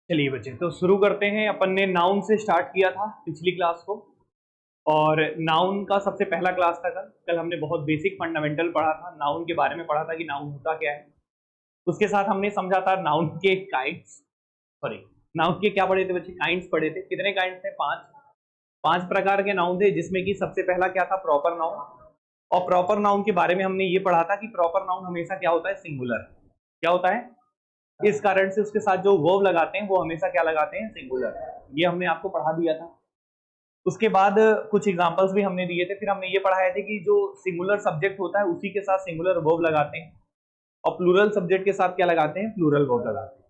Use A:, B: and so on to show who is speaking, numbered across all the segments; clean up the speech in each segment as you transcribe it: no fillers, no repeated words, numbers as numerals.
A: चलिए बच्चे, तो शुरू करते हैं। अपन ने नाउन से स्टार्ट किया था पिछली क्लास को, और नाउन का सबसे पहला क्लास था कल हमने बहुत बेसिक फंडामेंटल पढ़ा था, नाउन के बारे में पढ़ा था कि नाउन होता क्या है। उसके साथ हमने समझा था नाउन के काइंड्स, सॉरी नाउन के क्या पढ़े थे बच्चे, काइंड्स पढ़े थे। कितने काइंड्स थे? पांच प्रकार के नाउन थे, जिसमें कि सबसे पहला क्या था? Proper noun. और प्रॉपर नाउन के बारे में हमने ये पढ़ा था कि प्रॉपर नाउन हमेशा क्या होता है? सिंगुलर। क्या होता है? इस कारण से उसके साथ जो वर्ब लगाते हैं वो हमेशा क्या लगाते हैं? सिंगुलर। ये हमने आपको पढ़ा दिया था। उसके बाद कुछ एग्जांपल्स भी हमने दिए थे। फिर हमने ये पढ़ाया था कि जो सिंगुलर सब्जेक्ट होता है उसी के साथ सिंगुलर वर्ब लगाते हैं, और प्लूरल सब्जेक्ट के साथ क्या लगाते हैं? प्लूरल वर्ब लगाते हैं।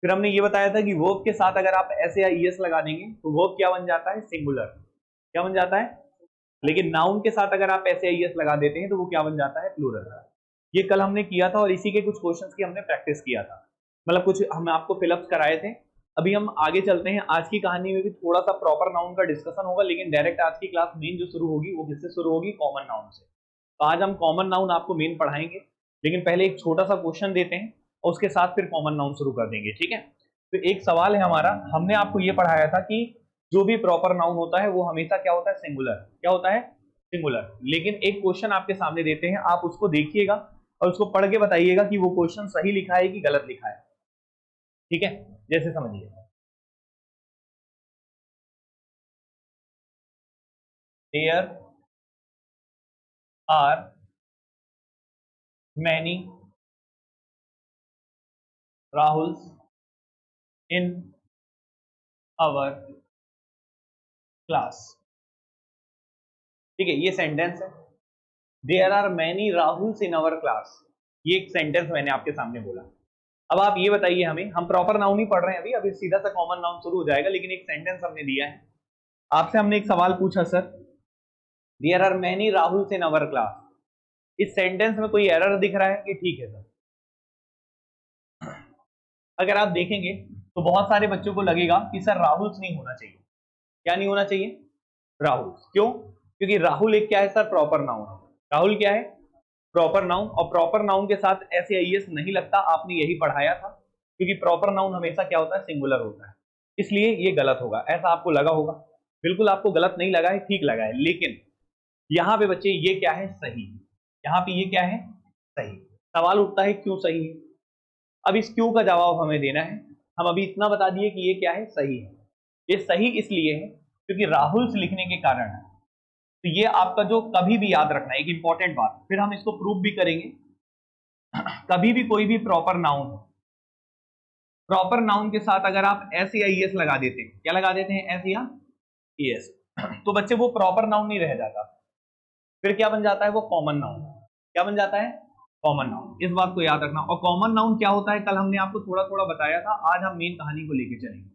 A: फिर हमने ये बताया था कि वर्ब के साथ अगर आप एस या ईएस लगा देंगे तो वर्ब क्या बन जाता है? सिंगुलर। क्या बन जाता है? लेकिन नाउन के साथ अगर आप एस या ईएस लगा देते हैं तो वो क्या बन जाता है? प्लूरल। ये कल हमने किया था, और इसी के कुछ क्वेश्चंस की हमने प्रैक्टिस किया था, मतलब कुछ हम आपको फिलअप्स कराए थे। अभी हम आगे चलते हैं। आज की कहानी में भी थोड़ा सा प्रॉपर नाउन का डिस्कशन होगा, लेकिन डायरेक्ट आज की क्लास मेन जो शुरू होगी वो किससे शुरू होगी? कॉमन नाउन से। तो आज हम कॉमन नाउन आपको मेन पढ़ाएंगे, लेकिन पहले एक छोटा सा क्वेश्चन देते हैं और उसके साथ फिर कॉमन नाउन शुरू कर देंगे, ठीक है। तो एक सवाल है हमारा, हमने आपको ये पढ़ाया था कि जो भी प्रॉपर नाउन होता है वो हमेशा क्या होता है? सिंगुलर। क्या होता है? सिंगुलर। लेकिन एक क्वेश्चन आपके सामने देते हैं, आप उसको देखिएगा और उसको पढ़ के बताइएगा कि वो क्वेश्चन सही लिखा है कि गलत लिखा है, ठीक है। जैसे समझिए, there are many Rahuls in our class. ठीक है, ये सेंटेंस है। There are many Rahuls in our class, ये एक सेंटेंस मैंने आपके सामने बोला। अब आप ये बताइए हमें, हम प्रॉपर नाउन ही पढ़ रहे हैं अभी अभी सीधा सा कॉमन नाउन शुरू हो जाएगा, लेकिन एक सेंटेंस हमने दिया है। आपसे हमने एक सवाल पूछा, sir there are many Rahuls in our class, इस सेंटेंस में कोई एरर दिख रहा है कि ठीक है सर? अगर आप देखेंगे तो बहुत सारे बच्चों को लगेगा कि सर राहुल्स नहीं होना चाहिए। क्या नहीं होना चाहिए? राहुल। क्यों? क्योंकि राहुल एक क्या है सर? प्रॉपर नाउन है। राहुल क्या है? Proper noun. और प्रॉपर नाउन के साथ एस या ईएस नहीं लगता, आपने यही पढ़ाया था, क्योंकि प्रॉपर नाउन हमेशा क्या होता है? सिंगुलर होता है। इसलिए ये गलत होगा, ऐसा आपको लगा होगा। बिल्कुल आपको गलत नहीं लगा है, ठीक लगा है। लेकिन यहाँ पे बच्चे ये क्या है? सही। यहाँ पे ये क्या है? सही। सवाल उठता है क्यों सही है? अब इस क्यों का जवाब हमें देना है। हम अभी इतना बता दिए कि ये क्या है? सही है। ये सही इसलिए है क्योंकि राहुल लिखने के कारण है। तो ये आपका जो कभी भी याद रखना है, एक इंपॉर्टेंट बात, फिर हम इसको प्रूव भी करेंगे। कभी भी कोई भी प्रॉपर नाउन हो, प्रॉपर नाउन के साथ अगर आप एस या ईएस लगा देते हैं, क्या लगा देते हैं? एस या ईएस, तो बच्चे वो प्रॉपर नाउन नहीं रह जाता, फिर क्या बन जाता है? वो कॉमन नाउन। क्या बन जाता है? Common noun. इस बात को याद रखना। और कॉमन नाउन क्या होता है कल हमने आपको थोड़ा थोड़ा बताया था, आज हम मेन कहानी को लेके चलेंगे।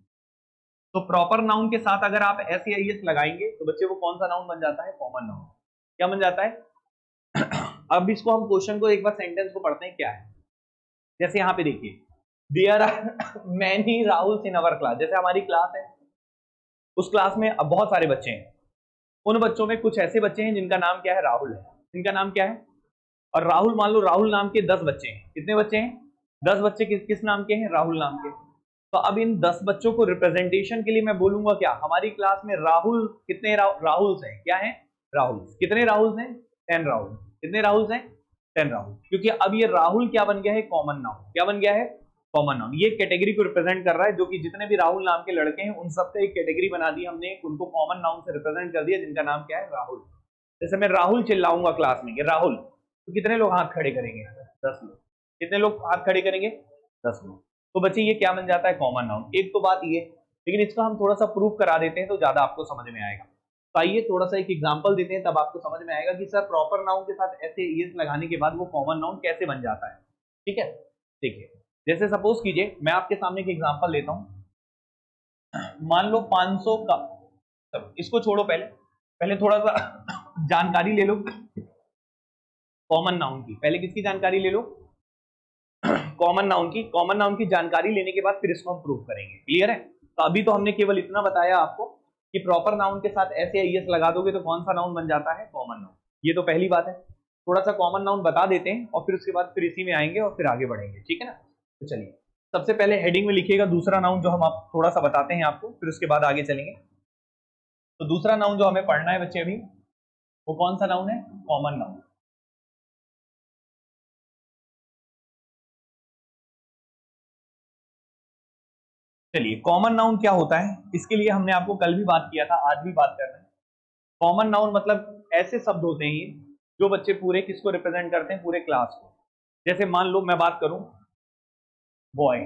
A: तो प्रॉपर नाउन के साथ अगर आप एस या ईएस लगाएंगे तो बच्चे वो कौन सा नाउन बन जाता है? Common noun. क्या बन जाता है? अब इसको हम क्वेश्चन को एक बार सेंटेंस को पढ़ते हैं क्या है। जैसे यहाँ पे देखिए, there are many Rahuls in our class. जैसे हमारी क्लास है, उस क्लास में अब बहुत सारे बच्चे हैं। उन बच्चों में कुछ ऐसे बच्चे हैं जिनका नाम क्या है? राहुल है। इनका नाम क्या है? और राहुल, मान लो राहुल नाम के 10 बच्चे हैं। कितने बच्चे हैं? 10 बच्चे। किस नाम के हैं? राहुल नाम के। तो अब इन 10 बच्चों को रिप्रेजेंटेशन के लिए मैं बोलूंगा क्या? हमारी क्लास में राहुल, कितने राहुल्स हैं? क्या है? राहुल। कितने राहुल्स हैं? 10 राहुल। कितने राहुल्स हैं? 10 राहुल। क्योंकि अब ये राहुल क्या बन गया है? Common noun. क्या बन गया है? Common noun. ये कैटेगरी को रिप्रेजेंट कर रहा है, जो कि जितने भी राहुल नाम के लड़के हैं उन सबका एक कैटेगरी बना दी हमने, उनको कॉमन नाउन से रिप्रेजेंट कर दिया, जिनका नाम क्या है? राहुल। जैसे मैं राहुल चिल्लाऊंगा क्लास में कि राहुल, तो कितने लोग हाथ खड़े करेंगे? 10 लोग। कितने लोग हाथ खड़े करेंगे? 10 लोग। तो बच्चे ये क्या बन जाता है? Common noun. एक तो बात ये, लेकिन इसका हम थोड़ा सा प्रूफ करा देते हैं तो ज्यादा आपको समझ में आएगा। तो आइए थोड़ा सा एक एग्जांपल देते हैं, तब आपको समझ में आएगा कि सर प्रॉपर नाउन के साथ ऐसे ईएस लगाने के बाद वो कॉमन नाउन कैसे बन जाता है। ठीक है, देखिए जैसे सपोज कीजिए मैं आपके सामने एक एग्जांपल लेता हूं। मान लो 500 का, चलो इसको छोड़ो, पहले पहले थोड़ा सा जानकारी ले लो कॉमन नाउन की। पहले किसकी जानकारी ले लो? कॉमन नाउन की। कॉमन नाउन की जानकारी लेने के बाद फिर इसको हम प्रूव करेंगे। क्लियर है? तो अभी तो हमने केवल इतना बताया आपको कि प्रॉपर नाउन के साथ ऐसे ईएस लगा दोगे तो कौन सा नाउन बन जाता है? Common noun. ये तो पहली बात है। थोड़ा सा कॉमन नाउन बता देते हैं और फिर उसके बाद फिर इसी में आएंगे और फिर आगे बढ़ेंगे, ठीक है ना। तो चलिए सबसे पहले हेडिंग में लिखिएगा दूसरा नाउन जो हम आप थोड़ा सा बताते हैं आपको, फिर उसके बाद आगे चलेंगे। तो दूसरा नाउन जो हमें पढ़ना है बच्चे अभी, वो कौन सा नाउन है? Common noun. चलिए, कॉमन नाउन क्या होता है, इसके लिए हमने आपको कल भी बात किया था, आज भी बात कर रहे हैं। कॉमन नाउन मतलब ऐसे शब्द होते हैं ये जो बच्चे पूरे किसको रिप्रेजेंट करते हैं? पूरे क्लास को। जैसे मान लो मैं बात करूं बॉय,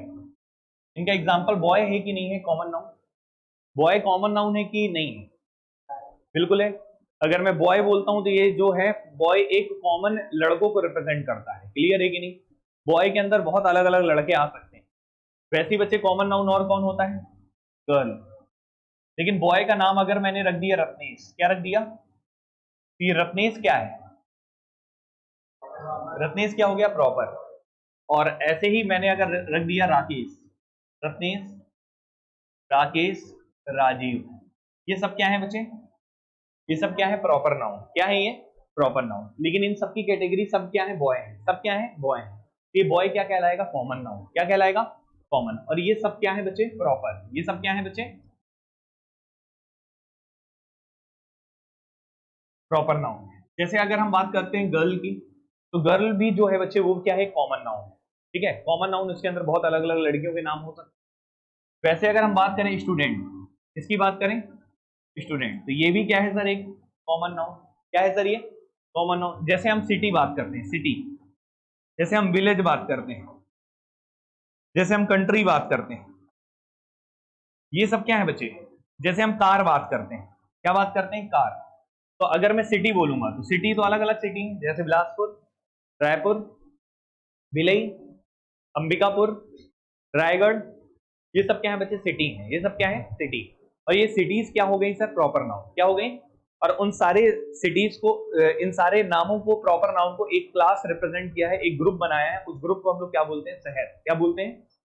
A: इनका एग्जांपल बॉय है कि नहीं है common noun? Boy common noun है कि नहीं है? बिल्कुल है। अगर मैं बॉय बोलता हूं तो ये जो है बॉय एक कॉमन लड़कों को रिप्रेजेंट करता है। क्लियर है कि नहीं? बॉय के अंदर बहुत अलग अलग लड़के आ सकते हैं। वैसे ही बच्चे कॉमन नाउन और कौन होता है? गर्ल। लेकिन बॉय का नाम अगर मैंने रख दिया रत्नेश, क्या रख दिया? तो ये रत्नेश क्या है? रत्नेश क्या हो गया? प्रॉपर। और ऐसे ही मैंने अगर रख दिया राकेश, रत्नेश, राकेश, राजीव, ये सब क्या है बच्चे? ये सब क्या है? Proper noun. क्या है ये? Proper noun. लेकिन इन सबकी कैटेगरी सब क्या है? बॉय है। सब क्या है? बॉय है। ये बॉय क्या कहलाएगा? Common noun. क्या कहलाएगा? कॉमन। और ये सब क्या है बच्चे? प्रॉपर। ये सब क्या है बच्चे? Proper noun. जैसे अगर हम बात करते हैं गर्ल की, तो गर्ल भी जो है बच्चे वो क्या है? कॉमन नाउन है। ठीक है, कॉमन नाउन, इसके अंदर बहुत अलग अलग लड़कियों के नाम हो सकते हैं। वैसे अगर हम बात करें स्टूडेंट, इसकी बात करें स्टूडेंट, तो ये भी क्या है सर? एक कॉमन नाउन। क्या है सर? ये कॉमन नाउन। जैसे हम सिटी बात करते हैं, सिटी, जैसे हम विलेज बात करते हैं, जैसे हम कंट्री बात करते हैं, ये सब क्या है बच्चे? जैसे हम कार बात करते हैं, क्या बात करते हैं? कार। तो अगर मैं सिटी बोलूंगा तो सिटी तो अलग अलग सिटी है, जैसे बिलासपुर, रायपुर, भिलई, अंबिकापुर, रायगढ़, ये सब क्या है बच्चे? सिटी है। ये सब क्या है? सिटी। और ये सिटीज क्या हो गई सर? Proper noun. क्या हो गई? और उन सारे सिटीज को, इन सारे नामों को, प्रॉपर नाउन को एक क्लास रिप्रेजेंट किया है, एक ग्रुप बनाया है। उस ग्रुप को हम लोग क्या बोलते हैं? शहर। क्या बोलते हैं?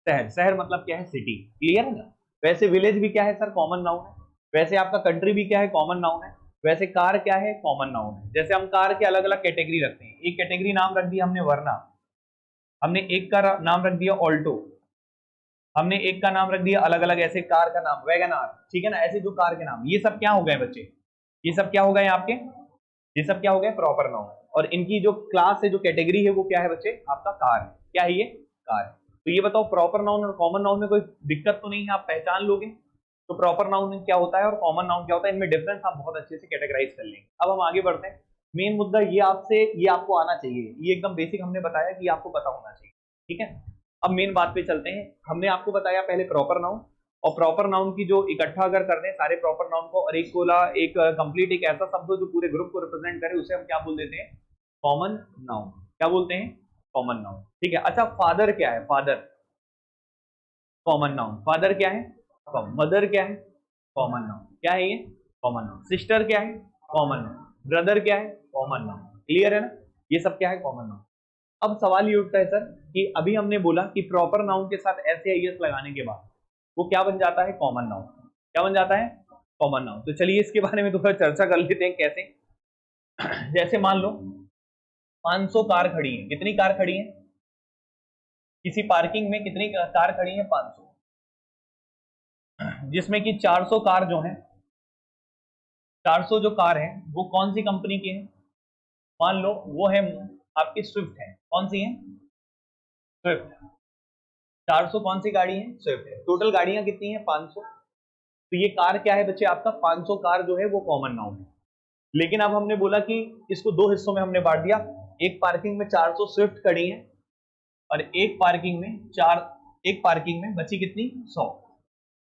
A: शहर। शहर मतलब क्या है? सिटी। क्लियर है ना? वैसे विलेज भी क्या है सर? कॉमन नाउन है। वैसे आपका कंट्री भी क्या है? कॉमन नाउन है। वैसे कार क्या है? कॉमन नाउन है। जैसे हम कार के अलग अलग कैटेगरी रखते हैं, एक कैटेगरी नाम रख दिया हमने वर्ना, हमने एक का नाम रख दिया ऑल्टो, हमने एक का नाम रख दिया अलग अलग ऐसे कार का नाम वैगन आर। ठीक है ना? ऐसे जो कार के नाम, ये सब क्या हो गए बच्चे? ये सब क्या हो गए आपके? ये सब क्या हो गए? Proper noun. और इनकी जो क्लास है, जो कैटेगरी है, वो क्या है बच्चे? आपका कार है। क्या है ये? कार है। तो ये बताओ, प्रॉपर नाउन और कॉमन नाउन में कोई दिक्कत तो नहीं है? आप पहचान लोगे तो प्रॉपर नाउन क्या होता है और कॉमन नाउन क्या होता है, इनमें डिफरेंस आप बहुत अच्छे से कैटेगराइज कर लेंगे। अब हम आगे बढ़ते हैं। मेन मुद्दा ये आपसे, ये आपको आना चाहिए, ये एकदम बेसिक हमने बताया कि आपको पता होना चाहिए। ठीक है, अब मेन बात पे चलते हैं। हमने आपको बताया पहले प्रॉपर नाउन, और प्रॉपर नाउन की जो इकट्ठा अगर कर दें सारे प्रॉपर नाउन को, और एक बोला एक कंप्लीट एक ऐसा शब्द हो जो पूरे ग्रुप को रिप्रेजेंट करे, उसे हम क्या बोल देते हैं? Common noun. क्या बोलते हैं? Common noun. ठीक है। अच्छा, फादर क्या है? Father common noun. फादर क्या है? मदर क्या है? Common noun. क्या है ये? Common noun. सिस्टर क्या है? Common noun. ब्रदर क्या है? Common noun. क्लियर है ना? ये सब क्या है? Common noun. अब सवाल ये उठता है सर कि अभी हमने बोला कि प्रॉपर नाउन के साथ एस या एस लगाने के बाद वो क्या बन जाता है? Common noun. क्या बन जाता है? Common noun. तो चलिए इसके बारे में थोड़ा चर्चा कर लेते हैं कैसे। जैसे मान लो 500 कार खड़ी है। कितनी कार खड़ी है? किसी पार्किंग में कितनी कार खड़ी है? 500, जिसमें कि 400 कार जो है, 400 जो कार है वो कौन सी कंपनी की है? मान लो वो है आपकी स्विफ्ट है। कौन सी है? स्विफ्ट। 400 कौन सी गाड़ी है? स्विफ्ट है। टोटल गाड़ियां कितनी है? 500। तो ये कार क्या है बच्चे? आपका 500 कार जो है वो कॉमन नाउन है। लेकिन अब हमने बोला कि इसको दो हिस्सों में हमने बांट दिया। एक पार्किंग में 400 स्विफ्ट खड़ी है, और एक पार्किंग में बची कितनी? 100।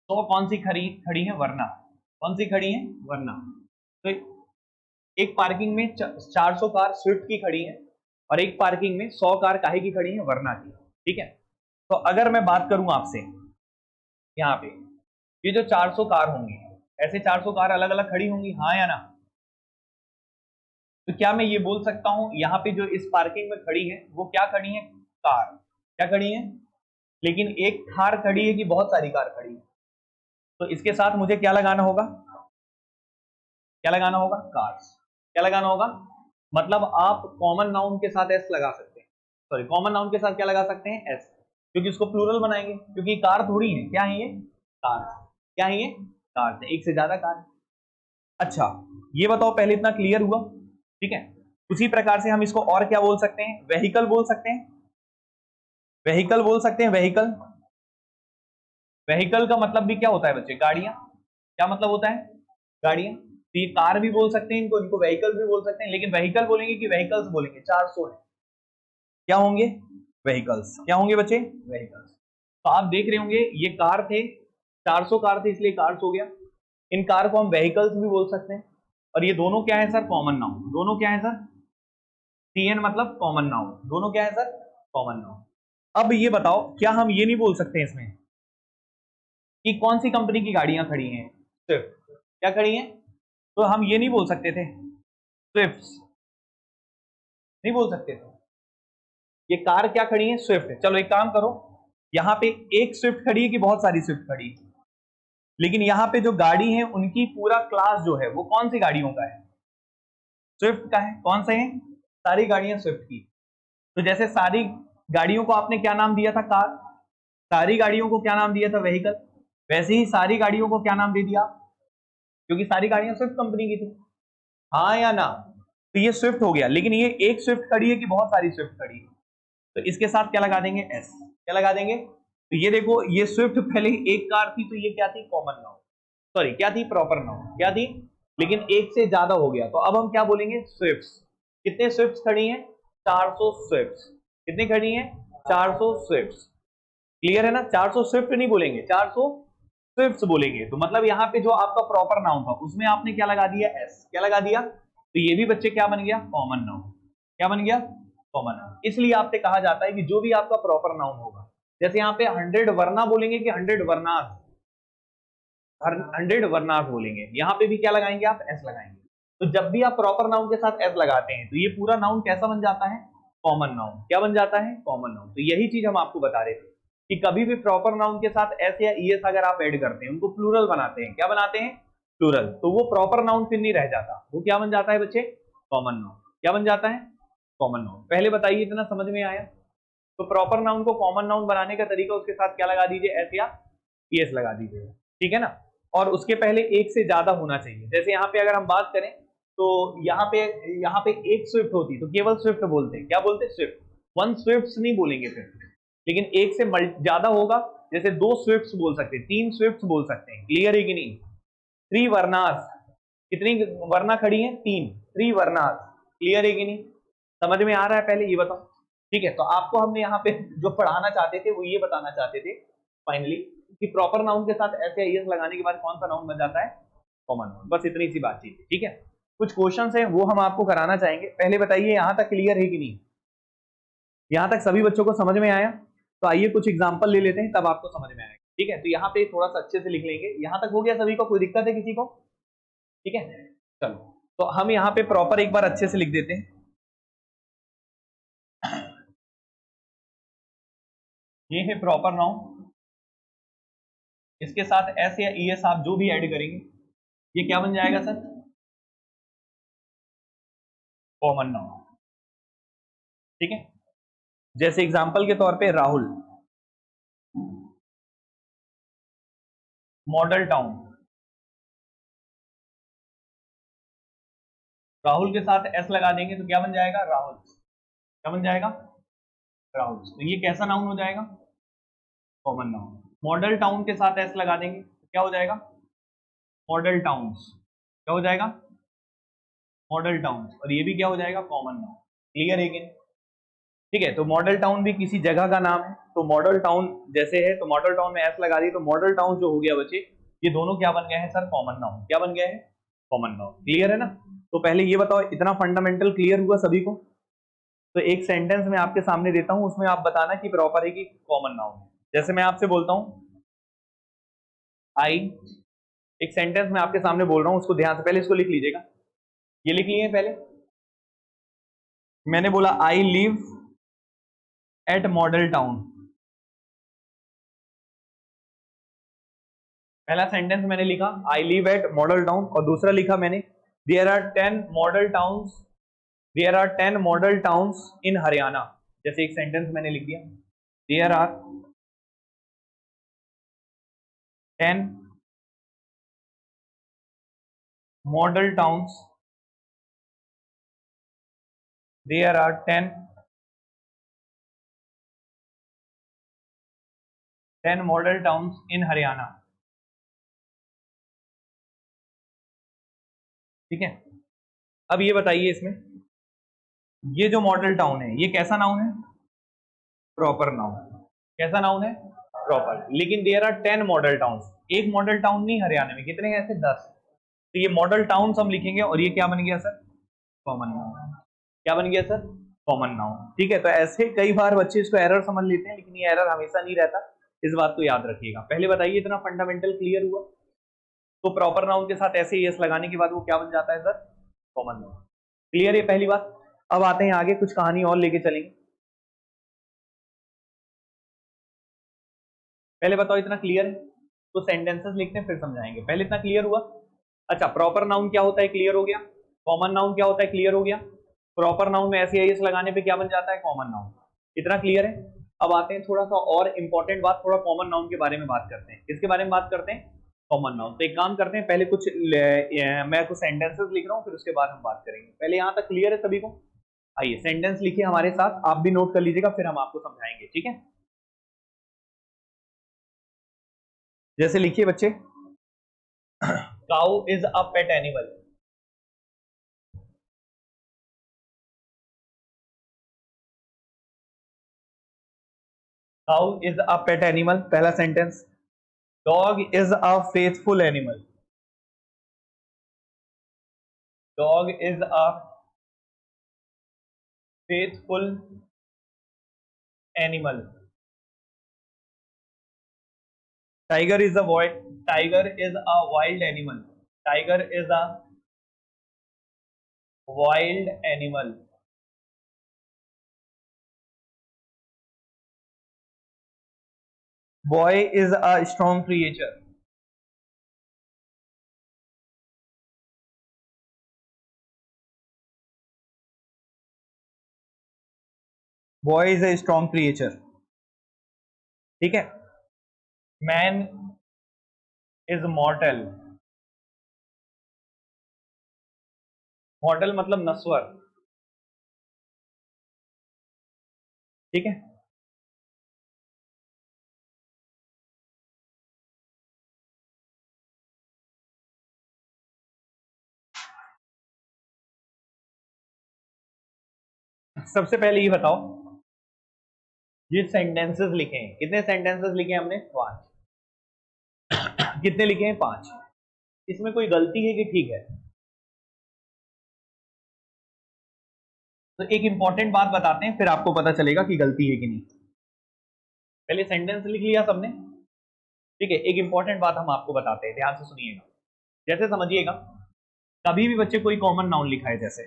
A: 100 कौन सी खड़ी खड़ी है? वरना। कौन सी खड़ी है? वरना। तो एक पार्किंग में 400 कार स्विफ्ट की खड़ी है, और एक पार्किंग में 100 कार काहे की खड़ी है? वरना की। ठीक है। तो अगर मैं बात करूं आपसे यहाँ पे, ये जो 400 कार होंगी, ऐसे 400 कार अलग अलग खड़ी होंगी, हाँ या ना? तो क्या मैं ये बोल सकता हूं यहाँ पे जो इस पार्किंग में खड़ी है वो क्या खड़ी है? कार। क्या खड़ी है? लेकिन एक कार खड़ी है कि बहुत सारी कार खड़ी है? तो इसके साथ मुझे क्या लगाना होगा? क्या लगाना होगा? कार्स। क्या लगाना होगा? मतलब आप कॉमन नाउन के साथ एस लगा सकते हैं, सॉरी, कॉमन नाउन के साथ क्या लगा सकते हैं? एस। क्योंकि इसको प्लूरल बनाएंगे, क्योंकि कार थोड़ी है, क्या है ये, कार, क्या है ये, कार, एक से ज्यादा कार। अच्छा ये बताओ पहले, इतना क्लियर हुआ, ठीक है। उसी प्रकार से हम इसको और क्या बोल सकते हैं, व्हीकल बोल सकते हैं, व्हीकल बोल सकते हैं, व्हीकल। व्हीकल का मतलब भी क्या होता है बच्चे, गाड़ियां, क्या मतलब होता है, गाड़ियां। तो ये कार भी बोल सकते हैं, इनको इनको व्हीकल भी बोल सकते हैं, लेकिन व्हीकल बोलेंगे कि व्हीकल्स बोलेंगे, 400 है, क्या होंगे, व्हीकल्स, क्या होंगे बच्चे, व्हीकल्स। तो आप देख रहे होंगे ये कार थे, 400 कार थे इसलिए कार्स हो गया। इन कार को हम व्हीकल्स भी बोल सकते हैं। और ये दोनों क्या है सर, कॉमन नाउन, दोनों क्या है सर, CN मतलब कॉमन नाउन, दोनों क्या है सर, कॉमन नाउन। अब ये बताओ क्या हम ये नहीं बोल सकते इसमें कि कौन सी कंपनी की गाड़ियां खड़ी हैं, स्विफ्ट, क्या खड़ी हैं, तो हम ये नहीं बोल सकते थे स्विफ्ट, नहीं बोल सकते थे, ये कार क्या खड़ी है, स्विफ्ट है। चलो एक काम करो, यहां पे एक स्विफ्ट खड़ी है कि बहुत सारी स्विफ्ट खड़ी है, लेकिन यहां पे जो गाड़ी है उनकी पूरा क्लास जो है वो कौन सी गाड़ियों का है, स्विफ्ट का है। कौन से हैं, सारी गाड़ियां स्विफ्ट की। तो जैसे सारी गाड़ियों को आपने क्या नाम दिया था, कार, सारी गाड़ियों को क्या नाम दिया था, व्हीकल, वैसे ही सारी गाड़ियों को क्या नाम दे दिया, क्योंकि सारी गाड़ियां स्विफ्ट कंपनी की थी, हाँ या ना। तो ये स्विफ्ट हो गया, लेकिन ये एक स्विफ्ट खड़ी है कि बहुत सारी स्विफ्ट खड़ी है, तो इसके साथ क्या लगा देंगे, एस, क्या लगा देंगे। तो ये देखो ये स्विफ्ट पहले एक कार थी, तो ये क्या थी, कॉमन नाउन, सॉरी क्या थी, प्रॉपर नाउन, क्या थी, लेकिन एक से ज्यादा हो गया, तो अब हम क्या बोलेंगे, स्विफ्ट्स। कितने स्विफ्ट्स खड़ी हैं, 400 स्विफ्ट्स, कितनी खड़ी हैं, 400 स्विफ्ट्स, क्लियर है ना। 400 स्विफ्ट नहीं बोलेंगे, 400 स्विफ्ट्स बोलेंगे। तो मतलब यहाँ पे जो आपका प्रॉपर नाउन था उसमें आपने क्या लगा दिया, एस, क्या लगा दिया, तो ये भी बच्चे क्या बन गया, कॉमन नाउन, क्या बन गया, कॉमन नाउन। इसलिए आपसे कहा जाता है कि जो भी आपका प्रॉपर नाउन होगा, जैसे यहाँ पे 100 वरना बोलेंगे कि 100 वरनास, 100 वरनास बोलेंगे, यहाँ पे भी क्या लगाएंगे आप, एस लगाएंगे। तो जब भी आप प्रॉपर नाउन के साथ एस लगाते हैं तो ये पूरा नाउन कैसा बन जाता है, कॉमन नाउन, क्या बन जाता है, कॉमन नाउन। तो यही चीज हम आपको बता रहे थे कि कभी भी प्रॉपर नाउन के साथ एस या ईएस अगर आप ऐड करते हैं, उनको प्लूरल बनाते हैं, क्या बनाते हैं, प्लूरल, तो वो प्रॉपर नाउन फिर नहीं रह जाता, वो क्या बन जाता है बच्चे, कॉमन नाउन, क्या बन जाता है, कॉमन नाउन। पहले बताइए इतना समझ में आया। तो प्रॉपर नाउन को कॉमन नाउन बनाने का तरीका, उसके साथ क्या लगा दीजिए, एस या ईएस लगा दीजिए, ठीक है ना। और उसके पहले एक से ज्यादा होना चाहिए। जैसे यहाँ पे अगर हम बात करें तो यहाँ पे एक स्विफ्ट होती तो केवल स्विफ्ट बोलते, क्या बोलते, स्विफ्ट, वन स्विफ्ट नहीं बोलेंगे फिर, लेकिन एक से ज्यादा होगा, जैसे 2 स्विफ्ट बोल सकते हैं, 3 स्विफ्ट बोल सकते हैं, क्लियर है कि नहीं। 3 वर्नास, कितनी वरना खड़ी है, 3, 3 वर्नास, क्लियर है कि नहीं, समझ में आ रहा है, पहले ये बताओ, ठीक है। तो आपको हमने यहाँ पे जो पढ़ाना चाहते थे वो ये बताना चाहते थे फाइनली कि प्रॉपर नाउन के साथ एस या ईएस लगाने के बाद कौन सा नाउन बन जाता है, कॉमन नाउन, बस इतनी सी बातचीत है, ठीक है। कुछ क्वेश्चंस हैं वो हम आपको कराना चाहेंगे। पहले बताइए यहां तक क्लियर है कि नहीं, यहां तक सभी बच्चों को समझ में आया। तो आइए कुछ एग्जांपल ले लेते हैं, तब आपको समझ में आएगा, ठीक है। तो यहाँ पे थोड़ा सा अच्छे से लिख लेंगे। यहां तक हो गया सभी को, कोई दिक्कत है किसी को, ठीक है। चलो तो हम यहाँ पे प्रॉपर एक बार अच्छे से लिख देते हैं। ये है प्रॉपर नाउन, इसके साथ एस या ईएस आप जो भी ऐड करेंगे ये क्या बन जाएगा सर, कॉमन नाउन, ठीक है। जैसे एग्जांपल के तौर पे राहुल, मॉडल टाउन, राहुल के साथ एस लगा देंगे तो क्या बन जाएगा, राहुल, क्या बन जाएगा, राहुल। तो ये कैसा नाउन हो जाएगा, कॉमन नाउन। मॉडल टाउन के साथ एस लगा देंगे तो क्या हो जाएगा, मॉडल टाउन्स, क्या हो जाएगा, मॉडल टाउन्स। और ये भी क्या हो जाएगा, कॉमन नाउन, क्लियर है कि नहीं, ठीक है। तो मॉडल टाउन भी किसी जगह का नाम है, तो मॉडल टाउन जैसे है तो मॉडल टाउन में एस लगा दी तो मॉडल टाउन जो हो गया बच्चे, ये दोनों क्या बन गए हैं सर, कॉमन नाउन, क्या बन गए हैं, कॉमन नाउन, क्लियर है ना। तो पहले ये बताओ इतना फंडामेंटल क्लियर हुआ सभी को। तो एक सेंटेंस में आपके सामने देता हूं, उसमें आप बताना कि प्रॉपर है कि कॉमन नाउन है। जैसे मैं आपसे बोलता हूं आई, एक सेंटेंस में आपके सामने बोल रहा हूं, उसको ध्यान से पहले इसको लिख लीजिएगा, ये लिख लिए पहले। मैंने बोला I live at Model Town, पहला सेंटेंस मैंने लिखा I live at Model Town, और दूसरा लिखा मैंने there are 10 model towns, there are 10 model towns in Haryana. जैसे एक सेंटेंस मैंने लिख दिया there are 10 model towns, there are 10 model towns in Haryana. ठीक है, अब ये बताइए इसमें, ये जो मॉडल टाउन है ये कैसा नाउन है? Proper noun. कैसा नाउन है? प्रॉपर। लेकिन देयर आर 10 मॉडल टाउन्स, एक मॉडल टाउन नहीं हरियाणा में, कितने हैं ऐसे? 10। तो ये मॉडल टाउन्स हम लिखेंगे और ये क्या बन गया सर? Common noun. क्या बन गया सर? Common noun. ठीक है, तो ऐसे कई बार बच्चे इसको एरर समझ लेते हैं, लेकिन ये एरर हमेशा नहीं रहता, इस बात को याद रखिएगा। पहले बताइए इतना फंडामेंटल क्लियर हुआ? तो प्रॉपर नाउन के साथ ऐसे यस लगाने के बाद वो क्या बन जाता है सर? Common noun. क्लियर है पहली बात। अब आते हैं आगे, कुछ कहानी और लेके चलेंगे। पहले बताओ इतना क्लियर है? तो सेंटेंसेस लिखते हैं फिर समझाएंगे। पहले इतना क्लियर हुआ? अच्छा, प्रॉपर नाउन क्या होता है क्लियर हो गया, कॉमन नाउन क्या होता है क्लियर हो गया, प्रॉपर नाउन में ऐसे एस लगाने पे क्या बन जाता है? Common noun. इतना क्लियर है? अब आते हैं थोड़ा सा और इंपॉर्टेंट बात, थोड़ा कॉमन नाउन के बारे में बात करते हैं। किसके बारे में बात करते हैं? Common noun. तो एक काम करते हैं, पहले मैं कुछ सेंटेंसेस लिख रहा हूँ, फिर उसके बाद हम बात करेंगे। पहले यहाँ तक क्लियर है सभी को? आइए सेंटेंस लिखिए हमारे साथ, आप भी नोट कर लीजिएगा, फिर हम आपको समझाएंगे। ठीक है, जैसे लिखिए बच्चे, cow is a pet animal. Cow is a pet animal, पहला sentence. Dog is a faithful animal. Dog is a faithful animal. Tiger is tiger is a wild animal. Tiger is a wild animal. Boy is a strong creature. Boy is a strong creature. ठीक है, man is मॉर्टल। मॉर्टल मतलब नश्वर। ठीक है, सबसे पहले ये बताओ, ये सेंटेंसेस लिखे हैं, कितने सेंटेंसेस लिखे हैं हमने? 5। कितने लिखे हैं? 5। इसमें कोई गलती है कि ठीक है? तो एक इंपॉर्टेंट बात बताते हैं, फिर आपको पता चलेगा कि गलती है कि नहीं। पहले सेंटेंस लिख लिया सबने? ठीक है, एक इंपॉर्टेंट बात हम आपको बताते हैं, ध्यान से सुनिएगा। जैसे समझिएगा, कभी भी बच्चे कोई कॉमन नाउन लिखा है, जैसे